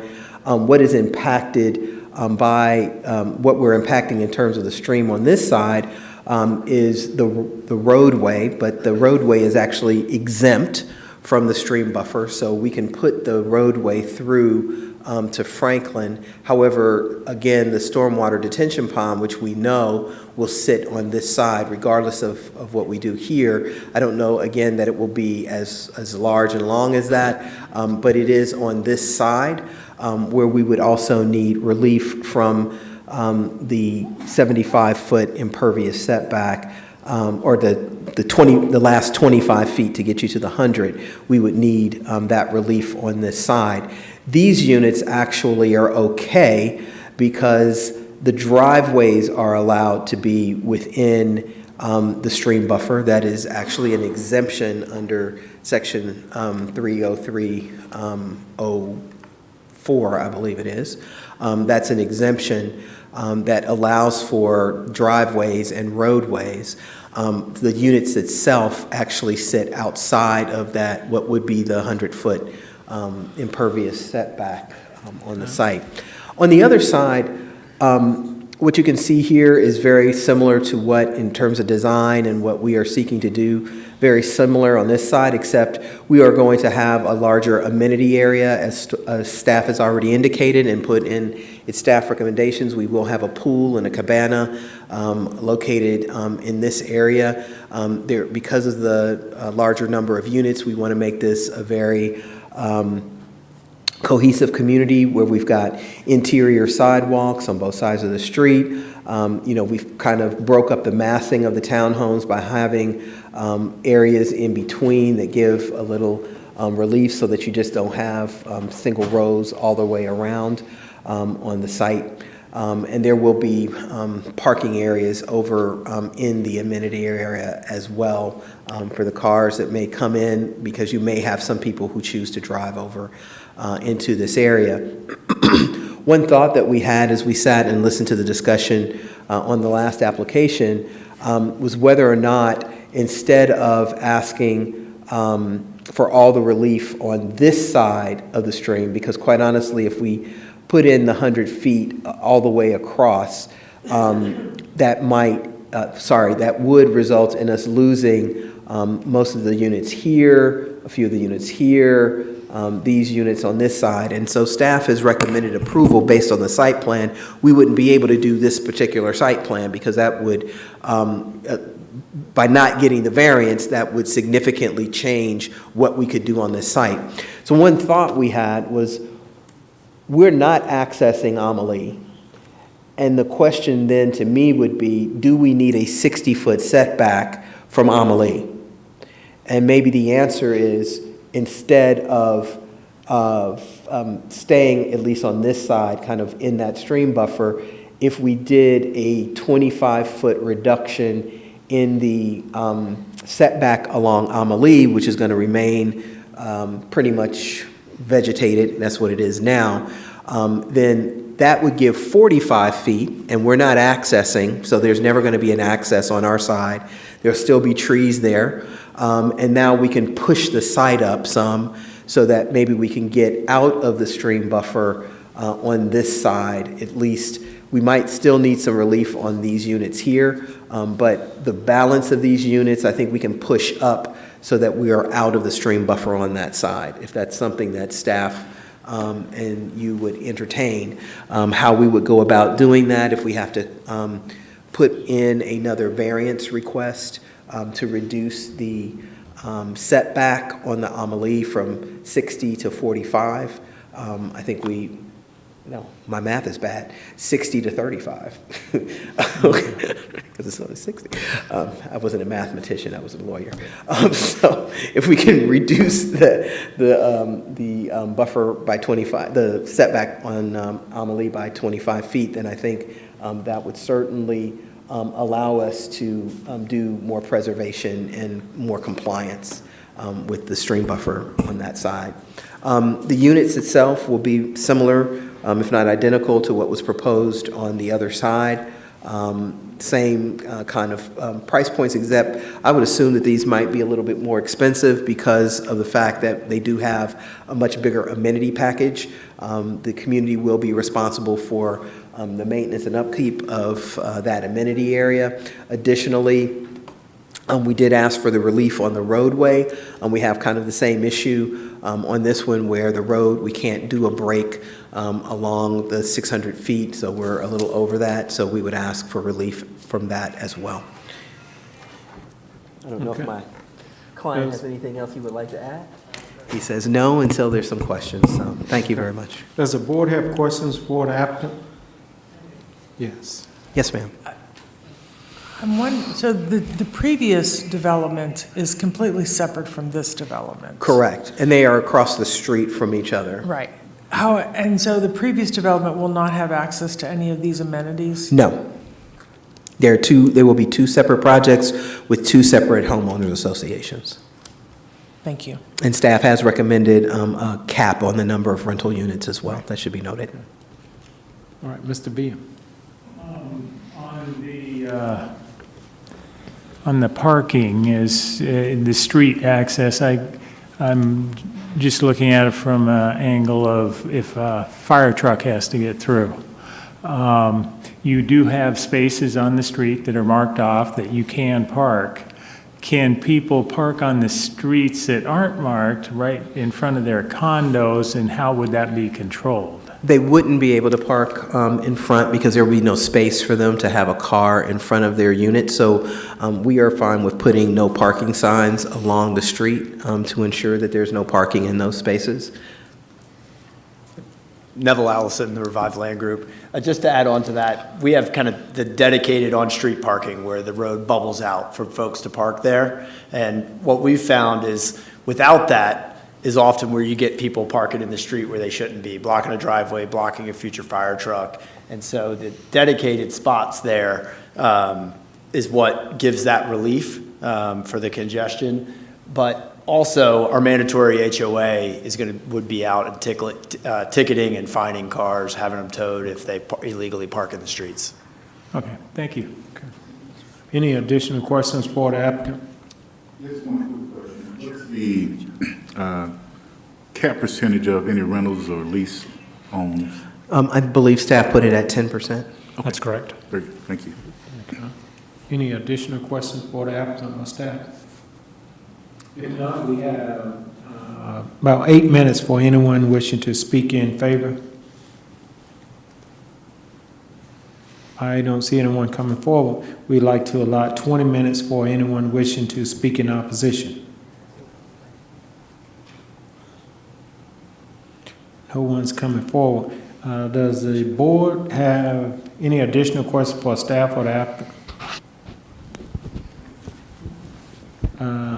What is impacted by what we're impacting in terms of the stream on this side is the roadway, but the roadway is actually exempt from the stream buffer, so we can put the roadway through to Franklin. However, again, the stormwater detention pond, which we know will sit on this side regardless of what we do here. I don't know, again, that it will be as large and long as that, but it is on this side where we would also need relief from the 75-foot impervious setback, or the last 25 feet to get you to the 100. We would need that relief on this side. These units actually are okay because the driveways are allowed to be within the stream buffer. That is actually an exemption under section 30304, I believe it is. That's an exemption that allows for driveways and roadways. The units itself actually sit outside of that, what would be the 100-foot impervious setback on the site. On the other side, what you can see here is very similar to what, in terms of design and what we are seeking to do, very similar on this side, except we are going to have a larger amenity area, as staff has already indicated and put in its staff recommendations. We will have a pool and a cabana located in this area. Because of the larger number of units, we want to make this a very cohesive community where we've got interior sidewalks on both sides of the street. We've kind of broke up the massing of the townhomes by having areas in between that give a little relief so that you just don't have single rows all the way around on the site. And there will be parking areas over in the amenity area as well for the cars that may come in, because you may have some people who choose to drive over into this area. One thought that we had as we sat and listened to the discussion on the last application was whether or not, instead of asking for all the relief on this side of the stream, because quite honestly, if we put in the 100 feet all the way across, that would result in us losing most of the units here, a few of the units here, these units on this side. And so staff has recommended approval based on the site plan. We wouldn't be able to do this particular site plan because that would, by not getting the variance, that would significantly change what we could do on this site. So one thought we had was, we're not accessing Amelie. And the question then to me would be, do we need a 60-foot setback from Amelie? And maybe the answer is, instead of staying at least on this side, kind of in that stream buffer, if we did a 25-foot reduction in the setback along Amelie, which is going to remain pretty much vegetated, that's what it is now, then that would give 45 feet, and we're not accessing, so there's never going to be an access on our side. There'll still be trees there, and now we can push the site up some so that maybe we can get out of the stream buffer on this side. At least we might still need some relief on these units here, but the balance of these units, I think we can push up so that we are out of the stream buffer on that side, if that's something that staff and you would entertain. How we would go about doing that, if we have to put in another variance request to reduce the setback on the Amelie from 60 to 45. I think my math is bad, 60 to 35, because it's only 60. I wasn't a mathematician, I was a lawyer. So if we can reduce the buffer by 25, the setback on Amelie by 25 feet, then I think that would certainly allow us to do more preservation and more compliance with the stream buffer on that side. The units itself will be similar, if not identical, to what was proposed on the other side. Same kind of price points, except I would assume that these might be a little bit more expensive because of the fact that they do have a much bigger amenity package. The community will be responsible for the maintenance and upkeep of that amenity area. Additionally, we did ask for the relief on the roadway. We have kind of the same issue on this one, where the road, we can't do a break along the 600 feet, so we're a little over that, so we would ask for relief from that as well. I don't know if my client has anything else he would like to add. He says no until there's some questions, so thank you very much. Does the board have questions for the applicant? Yes. Yes, ma'am. So the previous development is completely separate from this development? Correct, and they are across the street from each other. Right. And so the previous development will not have access to any of these amenities? No. There will be two separate projects with two separate homeowners associations. Thank you. And staff has recommended a cap on the number of rental units as well. That should be noted. All right, Mr. Beam. On the parking, is the street access, I'm just looking at it from an angle of if a fire truck has to get through. You do have spaces on the street that are marked off that you can park. Can people park on the streets that aren't marked right in front of their condos, and how would that be controlled? They wouldn't be able to park in front because there would be no space for them to have a car in front of their unit. So we are fine with putting no parking signs along the street to ensure that there's no parking in those spaces. Neville Allison, the Revived Land Group. Just to add on to that, we have kind of the dedicated on-street parking where the road bubbles out for folks to park there. And what we've found is without that, is often where you get people parking in the street where they shouldn't be, blocking a driveway, blocking a future fire truck. And so the dedicated spots there is what gives that relief for the congestion. But also, our mandatory HOA would be out and ticketing and fining cars, having them towed if they illegally park in the streets. Okay, thank you. Okay. Any additional questions for the applicant? Just one quick question. What's the cap percentage of any rentals or lease owns? I believe staff put it at 10%. That's correct. Very good. Thank you. Okay. Any additional questions for the applicant or staff? If not, we have about 8 minutes for anyone wishing to speak in favor. I don't see anyone coming forward. We'd like to allot 20 minutes for anyone wishing to speak in opposition. No one's coming forward. Does the board have any additional questions for staff or the applicant?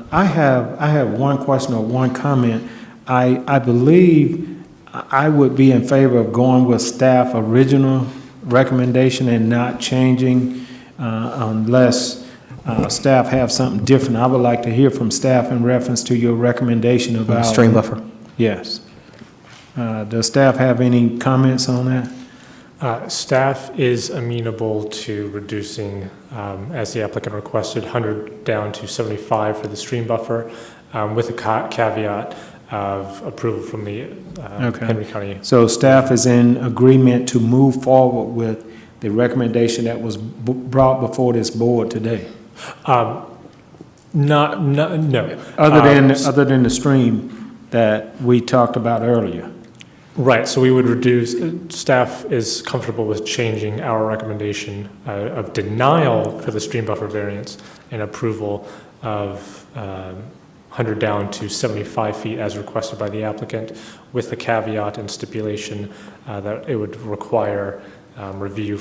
I have one question or one comment. I believe I would be in favor of going with staff original recommendation and not changing unless staff have something different. I would like to hear from staff in reference to your recommendation about Stream buffer. Yes. Does staff have any comments on that? Staff is amenable to reducing, as the applicant requested, 100 down to 75 for the stream buffer, with a caveat of approval from the Henry County. So staff is in agreement to move forward with the recommendation that was brought before this board today? No. Other than the stream that we talked about earlier? Right, so we would reduce, staff is comfortable with changing our recommendation of denial for the stream buffer variance and approval of 100 down to 75 feet as requested by the applicant, with the caveat and stipulation that it would require review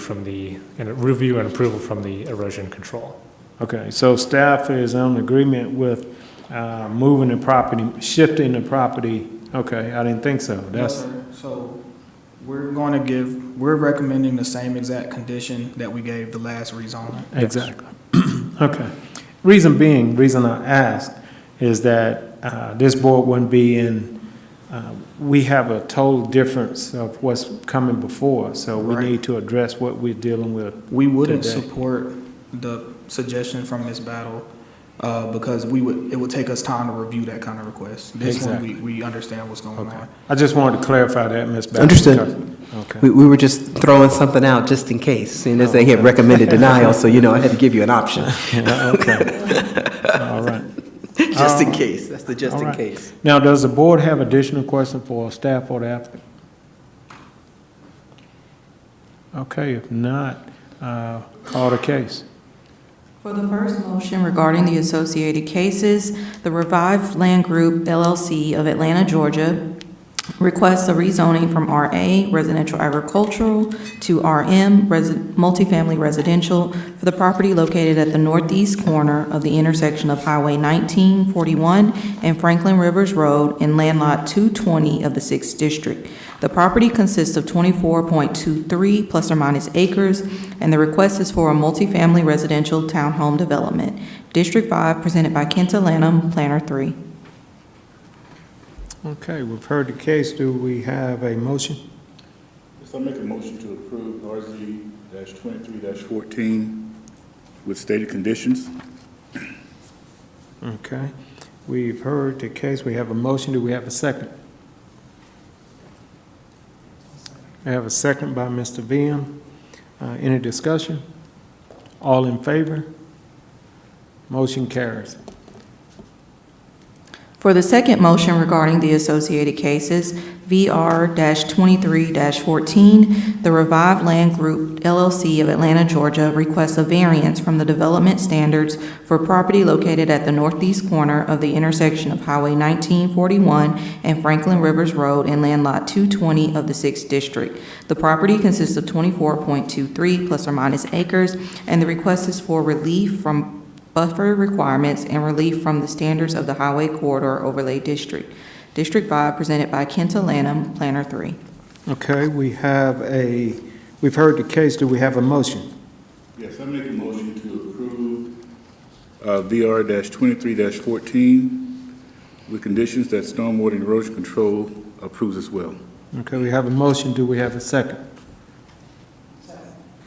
and approval from the erosion control. Okay, so staff is on agreement with moving the property, shifting the property. Okay, I didn't think so. So we're recommending the same exact condition that we gave the last rezoning. Exactly. Okay. Reason I ask is that this board wouldn't be in, we have a total difference of what's coming before, so we need to address what we're dealing with. We wouldn't today. support the suggestion from Ms. Battle because it would take us time to review that kind of request. This Exactly. one, we understand what's going on. I just wanted to clarify that, Ms. Battle. Understood. Okay. We were just throwing something out just in case, and as they had recommended denial, so I had to give you an option. Okay. All right. Just in case, that's the just in case. Now, does the board have additional questions for staff or the applicant? Okay, if not, call the case. For the first motion regarding the associated cases, the Revived Land Group LLC of Atlanta, Georgia requests a rezoning from RA, residential agricultural, to RM, multifamily residential, for the property located at the northeast corner of the intersection of Highway 1941 and Franklin Rivers Road in Land Lot 220 of the 6th District. The property consists of 24.23 plus or minus acres, and the request is for a multifamily residential townhome development. District 5, presented by Kenta Lanham, Planner 3. Okay, we've heard the case. Do we have a motion? Yes, I make a motion to approve RZ-23-14 with stated conditions. Okay, we've heard the case. We have a motion. Do we have a second? I have a second by Mr. VM. Any discussion? All in favor? Motion carries. For the second motion regarding the associated cases, VR-23-14, the Revived Land Group LLC of Atlanta, Georgia requests a variance from the development standards for property located at the northeast corner of the intersection of Highway 1941 and Franklin Rivers Road in Land Lot 220 of the 6th District. The property consists of 24.23 plus or minus acres, and the request is for relief from buffer requirements and relief from the standards of the Highway Corridor Overlay District. District 5, presented by Kenta Lanham, Planner 3. Okay, we've heard the case. Do we have a motion? Yes, I make a motion to approve VR-23-14 with conditions that stormwater and erosion control approves as well. Okay, we have a motion. Do we have a second?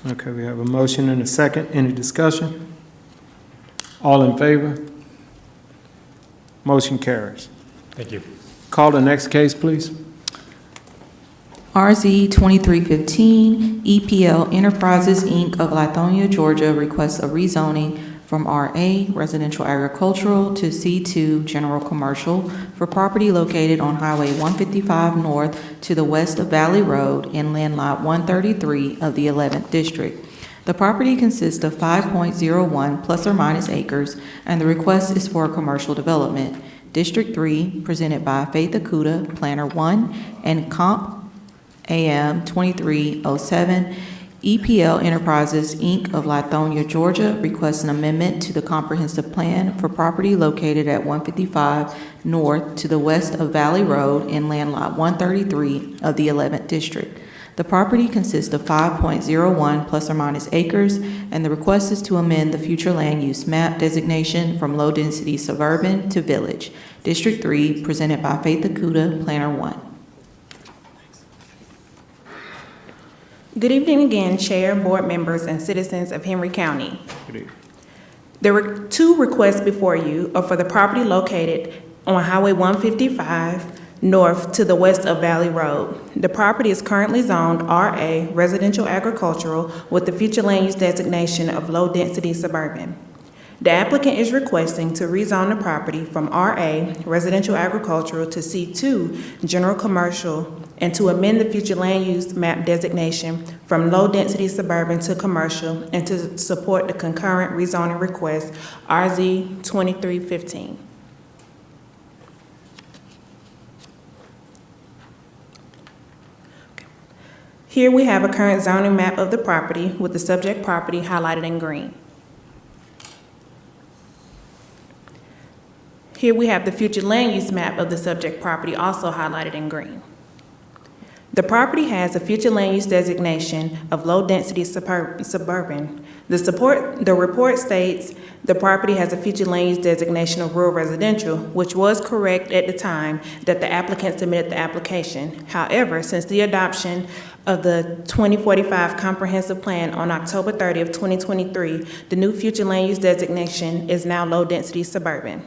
Okay, we have a motion and a second. Any discussion? All in favor? Motion carries. Thank you. Call the next case, please. RZ 2315, EPL Enterprises, Inc. of Lithonia, Georgia, requests a rezoning from RA Residential Agricultural to C2 General Commercial for property located on Highway 155 North to the west of Valley Road in Land Lot 133 of the 11th District. The property consists of 5.01 plus or minus acres, and the request is for a commercial development. District 3, presented by Faith Akuta, Planner 1, and Comp AM 2307, EPL Enterprises, Inc. of Lithonia, Georgia, requests an amendment to the comprehensive plan for property located at 155 North to the west of Valley Road in Land Lot 133 of the 11th District. The property consists of 5.01 plus or minus acres, and the request is to amend the future land use map designation from low-density suburban to village. District 3, presented by Faith Akuta, Planner 1. Good evening again, Chair, board members, and citizens of Henry County. There were two requests before you for the property located on Highway 155 north to the west of Valley Road. The property is currently zoned RA Residential Agricultural with the future land use designation of low-density suburban. The applicant is requesting to rezone the property from RA Residential Agricultural to C2 General Commercial and to amend the future land use map designation from low-density suburban to commercial and to support the concurrent rezoning request RZ 2315. Here we have a current zoning map of the property with the subject property highlighted in green. Here we have the future land use map of the subject property also highlighted in green. The property has a future land use designation of low-density suburban. The report states the property has a future land use designation of rural residential, which was correct at the time that the applicant submitted the application. However, since the adoption of the 2045 Comprehensive Plan on October 30th, 2023, the new future land use designation is now low-density suburban.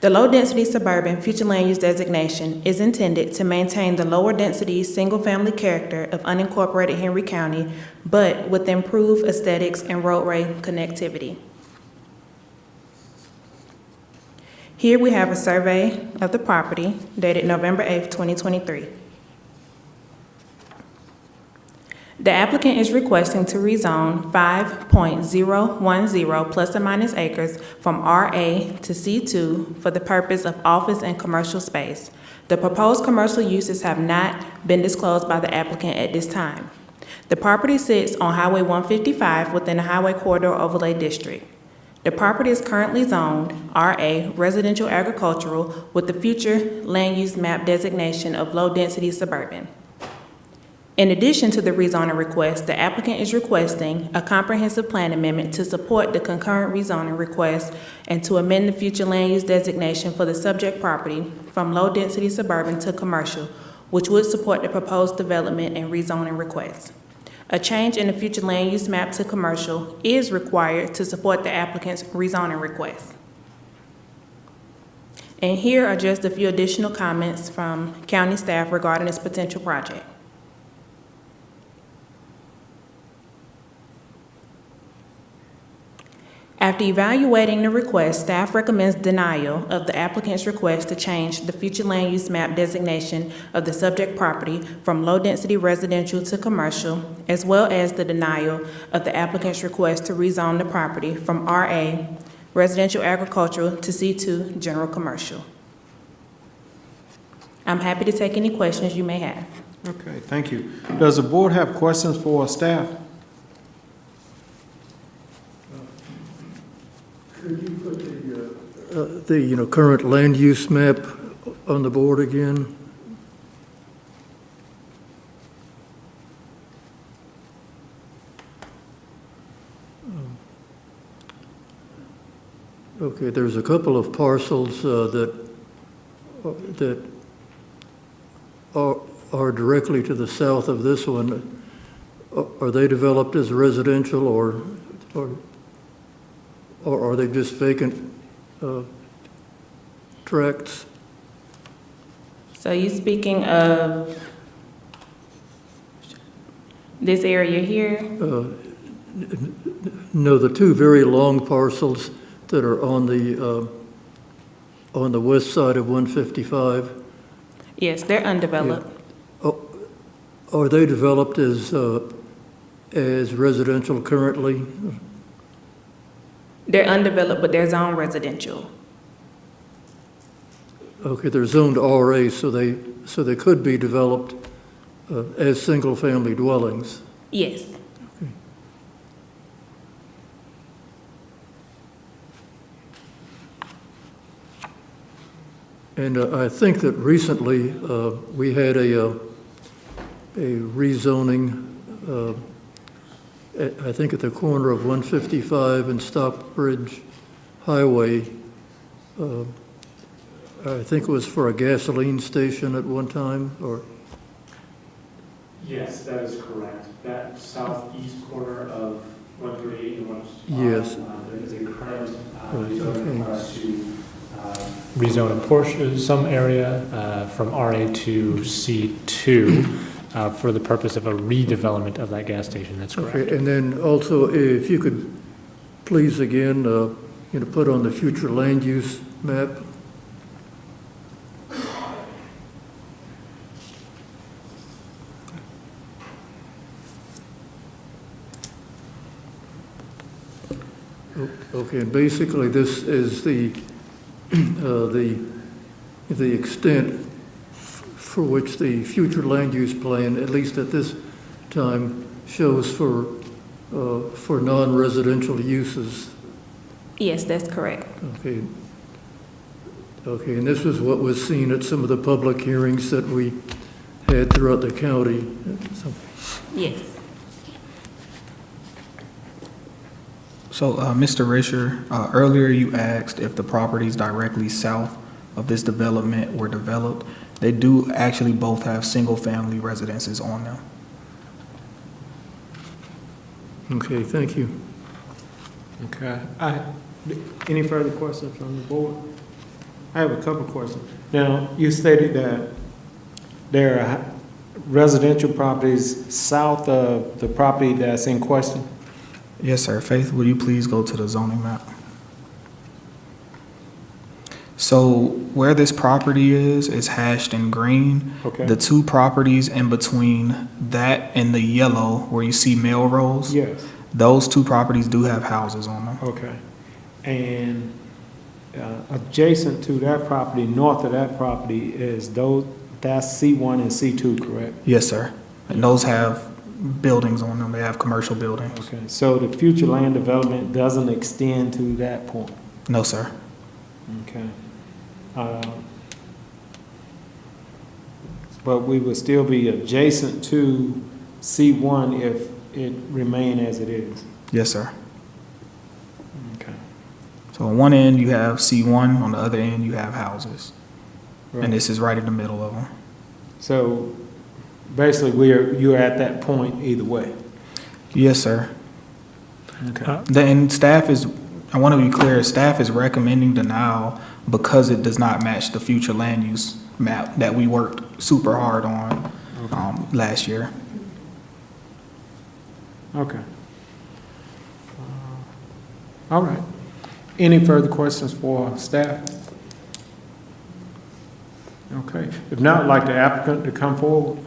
The low-density suburban future land use designation is intended to maintain the lower-density, single-family character of unincorporated Henry County, but with improved aesthetics and roadway connectivity. Here we have a survey of the property dated November 8th, 2023. The applicant is requesting to rezone 5.010 plus or minus acres from RA to C2 for the purpose of office and commercial space. The proposed commercial uses have not been disclosed by the applicant at this time. The property sits on Highway 155 within the Highway Corridor Overlay District. The property is currently zoned RA Residential Agricultural with the future land use map designation of low-density suburban. In addition to the rezoning request, the applicant is requesting a comprehensive plan amendment to support the concurrent rezoning request and to amend the future land use designation for the subject property from low-density suburban to commercial, which would support the proposed development and rezoning request. A change in the future land use map to commercial is required to support the applicant's rezoning request. And here are just a few additional comments from county staff regarding this potential project. After evaluating the request, staff recommends denial of the applicant's request to change the future land use map designation of the subject property from low-density residential to commercial, as well as the denial of the applicant's request to rezone the property from RA Residential Agricultural to C2 General Commercial. I'm happy to take any questions you may have. Okay, thank you. Does the board have questions for staff? Could you put the current land use map on the board again? Okay, there's a couple of parcels that are directly to the south of this one. Are they developed as residential or are they just vacant tracts? So you speaking of this area here? No, the two very long parcels that are on the west side of 155. Yes, they're undeveloped. Are they developed as residential currently? They're undeveloped, but they're zone residential. Okay, they're zoned RA, so they could be developed as single-family dwellings. Yes. And I think that recently we had a rezoning, I think at the corner of 155 and Stockbridge Highway. I think it was for a gasoline station at one time, or? Yes, that is correct. That southeast corner of 138 and 155. Yes. There is a current Right, zoning okay. request to rezone a portion, some area from RA to C2 for the purpose of a redevelopment of that gas station. That's correct. Okay, and then also, if you could please again, put on the future land use map. Okay, and basically this is the extent for which the future land use plan, at least at this time, shows for non-residential uses. Yes, that's correct. Okay. Okay, and this was what was seen at some of the public hearings that we had throughout the county. Yes. So, Mr. Risher, earlier you asked if the properties directly south of this development were developed. They do actually both have single-family residences on them. Okay, thank you. Okay. Any further questions from the board? I have a couple questions. Now, you stated that there are residential properties south of the property that's in question? Yes, sir. Faith, will you please go to the zoning map? So where this property is hashed in green. Okay. The two properties in between that and the yellow, where you see Melrose. Yes. Those two properties do have houses on them. Okay. And adjacent to that property, north of that property, that's C1 and C2, correct? Yes, sir. And those have buildings on them. They have commercial buildings. Okay, so the future land development doesn't extend to that point? No, sir. Okay. But we would still be adjacent to C1 if it remained as it is? Yes, sir. Okay. So on one end, you have C1. On the other end, you have houses. Right. And this is right in the middle of them. So basically, you're at that point either way? Yes, sir. Okay. And staff is, I want to be clear, staff is recommending denial because it does not match the future land use map that we worked super hard on last year. Okay. All right. Any further questions for staff? Okay. If not, I'd like the applicant to come forward.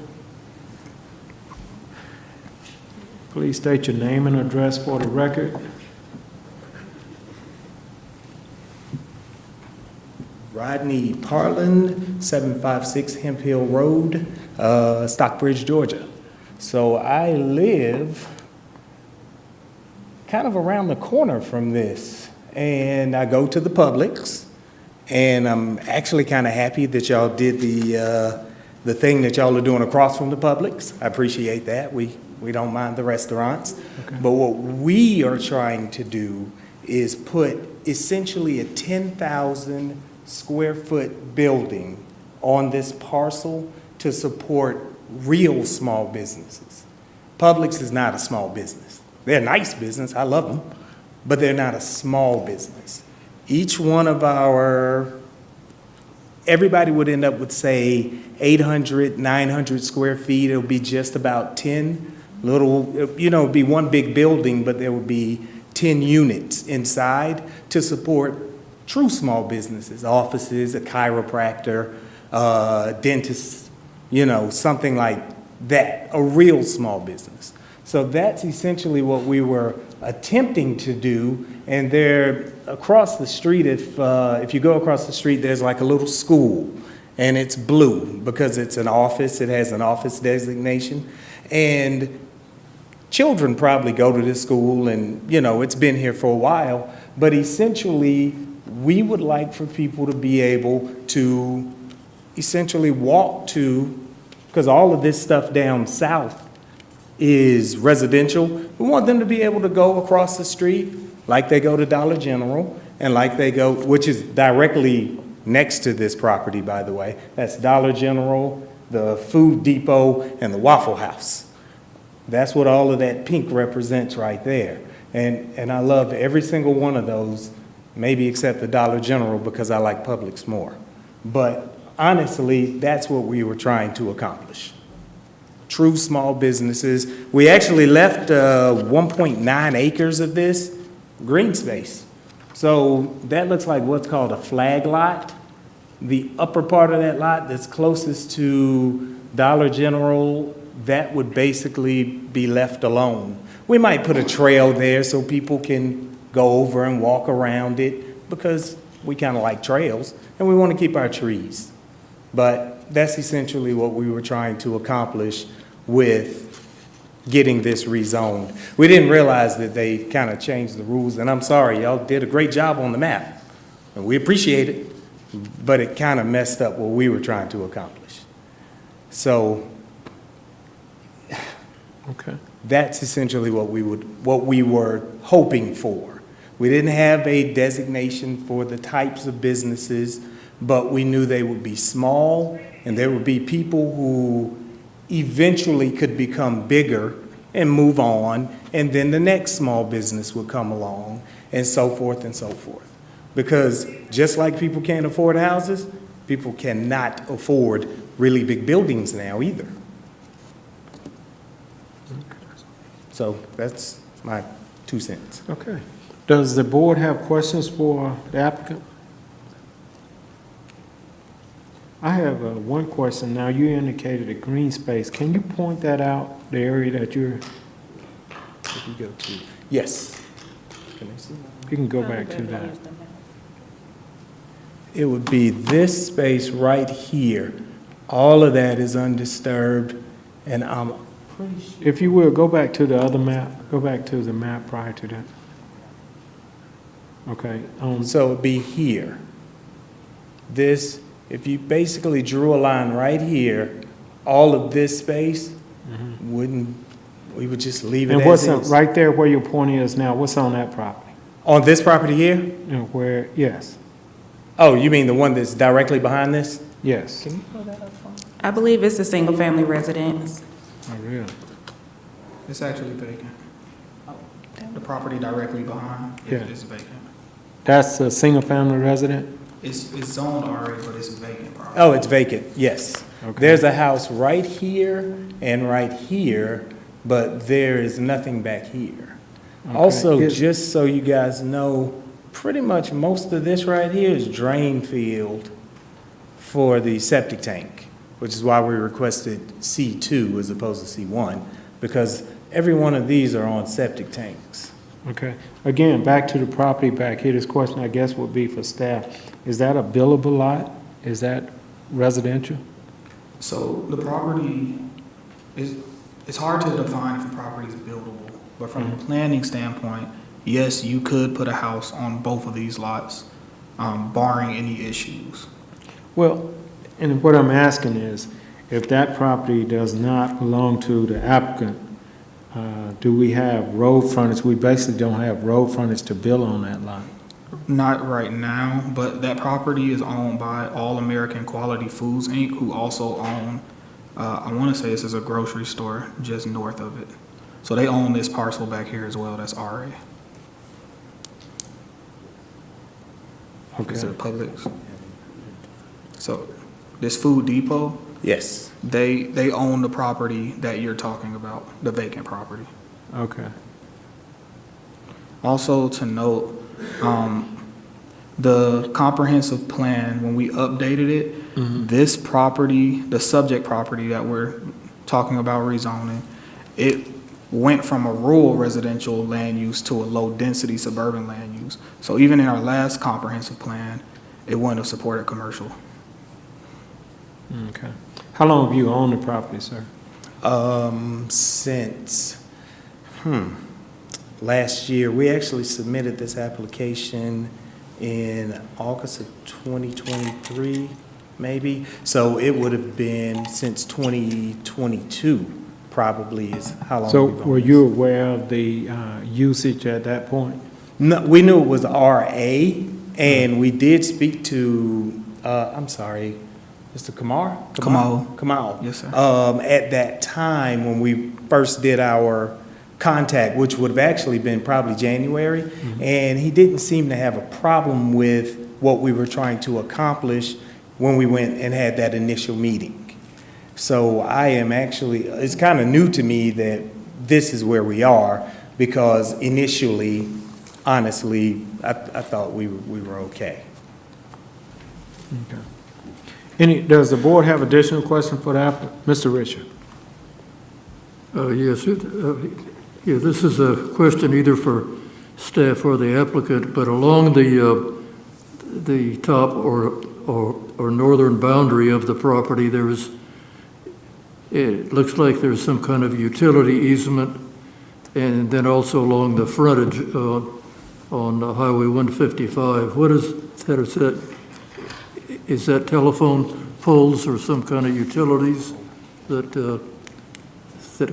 Please state your name and address for the record. Rodney Parlin, 756 Hemp Hill Road, Stockbridge, Georgia. So I live kind of around the corner from this, and I go to the Publix, And I'm actually kind of happy that y'all did the thing that y'all are doing across from the Publix. I appreciate that. We don't mind the restaurants. But what we are trying to do is put essentially a 10,000 square foot building on this parcel to support real small businesses. Publix is not a small business. They're a nice business, I love them, but they're not a small business. Each one of everybody would end up with, say, 800, 900 square feet. It'll be just about 10 little, it'd be one big building, but there would be 10 units inside to support true small businesses, offices, a chiropractor, dentist, something like that, a real small business. So that's essentially what we were attempting to do. And there, across the street, if you go across the street, there's like a little school, and it's blue because it's an office. It has an office designation. And children probably go to this school, and, it's been here for a while. But essentially, we would like for people to be able to essentially walk to, because all of this stuff down south is residential. We want them to be able to go across the street like they go to Dollar General, and like they go, which is directly next to this property, by the way. That's Dollar General, the Food Depot, and the Waffle House. That's what all of that pink represents right there. And I love every single one of those, maybe except the Dollar General, because I like Publix more. But honestly, that's what we were trying to accomplish. True small businesses. We actually left 1.9 acres of this green space. So that looks like what's called a flag lot. The upper part of that lot that's closest to Dollar General, that would basically be left alone. We might put a trail there so people can go over and walk around it, because we kind of like trails and we want to keep our trees. But that's essentially what we were trying to accomplish with getting this rezoned. We didn't realize that they kind of changed the rules, and I'm sorry, y'all did a great job on the map, and we appreciate it, but it kind of messed up what we were trying to accomplish. So that's essentially what we were hoping for. We didn't have a designation for the types of businesses, but we knew they would be small, and there would be people who eventually could become bigger and move on, and then the next small business would come along, and so forth and so forth. Because just like people can't afford houses, people cannot afford really big buildings now either. So that's my 2 cents. Okay. Does the board have questions for the applicant? I have one question. Now, you indicated a green space. Can you point that out, the area that you're, if you go to? Yes. Can I see? You can go back to that. It would be this space right here. All of that is undisturbed, and I'm pretty sure. If you will, go back to the other map. Go back to the map prior to that. Okay. So it'd be here. This, if you basically drew a line right here, all of this space we would just leave it And as what's is. right there where your pointing is now, what's on that property? On this property here? Where, yes, Oh, you mean the one that's directly behind this? yes. Can you pull that up for me? I believe it's a single-family residence. Oh, really? It's actually vacant. The property directly behind Yeah. is vacant. That's a single-family resident? It's zoned already, but it's vacant property. Oh, it's vacant, yes. Okay. There's a house right here and right here, but there is nothing back here. Okay. Also, Is- just so you guys know, pretty much most of this right here is drain field for the septic tank, which is why we requested C2 as opposed to C1, because every one of these are on septic tanks. Okay. Again, back to the property back here, this question I guess would be for staff. Is that a buildable lot? Is that residential? So the property it's hard to define if a property is buildable, but from a planning standpoint, yes, you could put a house on both of these lots. barring any issues. Well, and what I'm asking is, if that property does not belong to the applicant, do we have road frontage? We basically don't have road frontage to build on that lot. Not right now, but that property is owned by All American Quality Foods, Inc., who also own, I want to say this is a grocery store just north of it. So they own this parcel back here as well, that's RA. Okay. Is it Publix? So this Food Depot, Yes. they own the property that you're talking about, the vacant property. Okay. Also to note, the comprehensive plan, when we updated it, this property, the subject property that we're talking about rezoning, it went from a rural residential land use to a low-density suburban land use. So even in our last comprehensive plan, it wouldn't have supported commercial. Okay. How long have you owned the property, sir? Since, last year, we actually submitted this application in August of 2023, maybe. So it would have been since 2022, probably is how long So we've owned were this. you aware of the usage at that point? No, we knew it was RA, and we did speak to, I'm sorry, Mr. Kamal? Kamal. Yes, sir. At that time, when we first did our contact, which would have actually been probably January, and he didn't seem to have a problem with what we were trying to accomplish when we went and had that initial meeting. So I am actually, it's kind of new to me that this is where we are, because initially, honestly, I thought we were okay. Okay. Does the board have additional questions for the applicant? Mr. Richard? Yes, yeah, this is a question either for staff or the applicant, but along the top or northern boundary of the property, it looks like there's some kind of utility easement, and then also along the frontage on Highway 155. What is that? Is that telephone poles or some kind of utilities that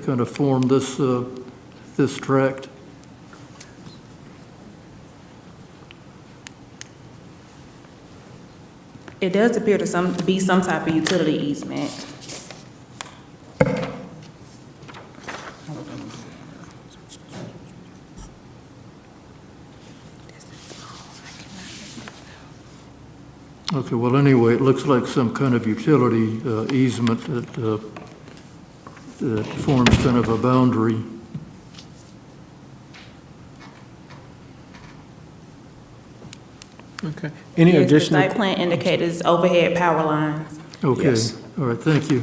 kind of form this tract? It does appear to be some type of utility easement. Okay, well, anyway, it looks like some kind of utility easement that forms kind of a boundary. Okay. Any Yes, additional? the site plan indicates overhead power lines. Okay, Yes. all right, thank you.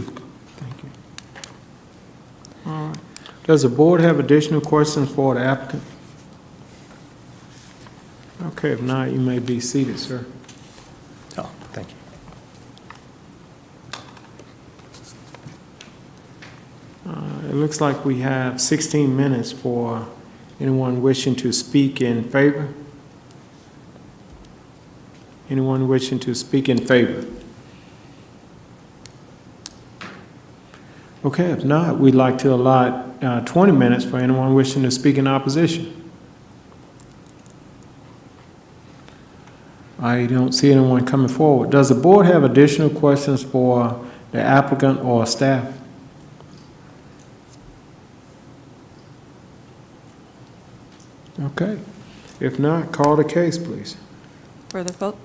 All right. Does the board have additional questions for the applicant? Okay, if not, you may be seated, sir. Oh, thank you. It looks like we have 16 minutes for anyone wishing to speak in favor. Anyone wishing to speak in favor? Okay, if not, we'd like to allot 20 minutes for anyone wishing to speak in opposition. I don't see anyone coming forward. Does the board have additional questions for the applicant or staff? Okay. If not, call the case, please. For the vote.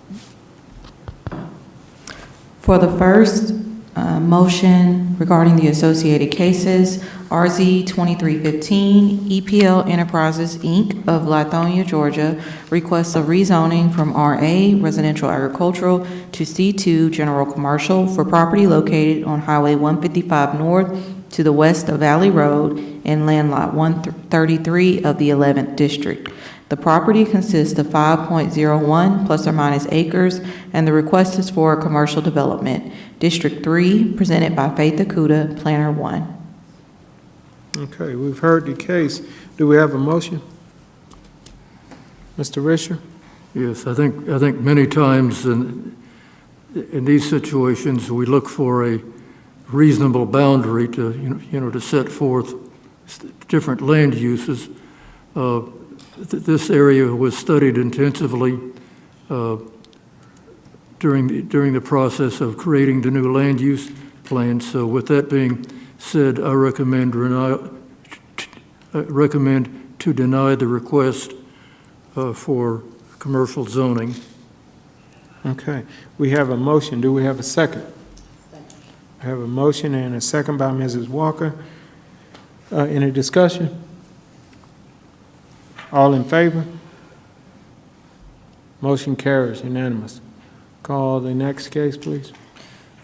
For the first motion regarding the associated cases, RZ 2315, EPL Enterprises, Inc. of Lithonia, Georgia, requests a rezoning from RA Residential Agricultural to C2 General Commercial for property located on Highway 155 North to the west of Valley Road in Land Lot 133 of the 11th District. The property consists of 5.01 plus or minus acres, and the request is for commercial development. District 3, presented by Faith Akuta, Planner 1. Okay, we've heard the case. Do we have a motion? Mr. Risher? Yes, I think many times in these situations, we look for a reasonable boundary to, to set forth different land uses. This area was studied intensively during the process of creating the new land use plan. So with that being said, I recommend to deny the request for commercial zoning. Okay, we have a motion. Do we have a second? I have a motion and a second by Mrs. Walker. Any discussion? All in favor? Motion carries unanimous. Call the next case, please.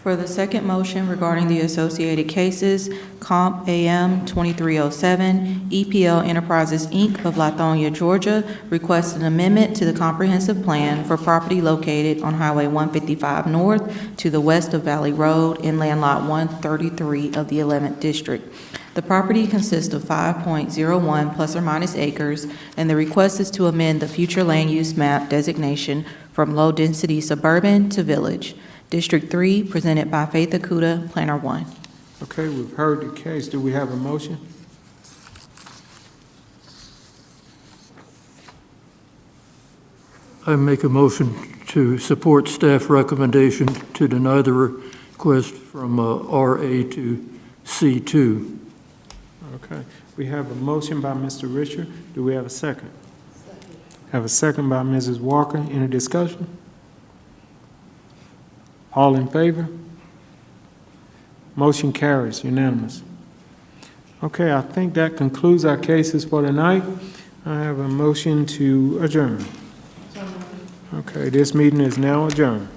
For the second motion regarding the associated cases, Comp AM 2307, EPL Enterprises, Inc. of Lithonia, Georgia, requests an amendment to the comprehensive plan for property located on Highway 155 North to the west of Valley Road in Land Lot 133 of the 11th District. The property consists of 5.01 plus or minus acres, and the request is to amend the future land use map designation from low-density suburban to village. District 3, presented by Faith Akuta, Planner 1. Okay, we've heard the case. Do we have a motion? I make a motion to support staff recommendation to deny the request from RA to C2. Okay, we have a motion by Mr. Richard. Do we have a second? Have a second by Mrs. Walker. Any discussion? All in favor? Motion carries unanimous. Okay, I think that concludes our cases for tonight. I have a motion to adjourn. Okay, this meeting is now adjourned.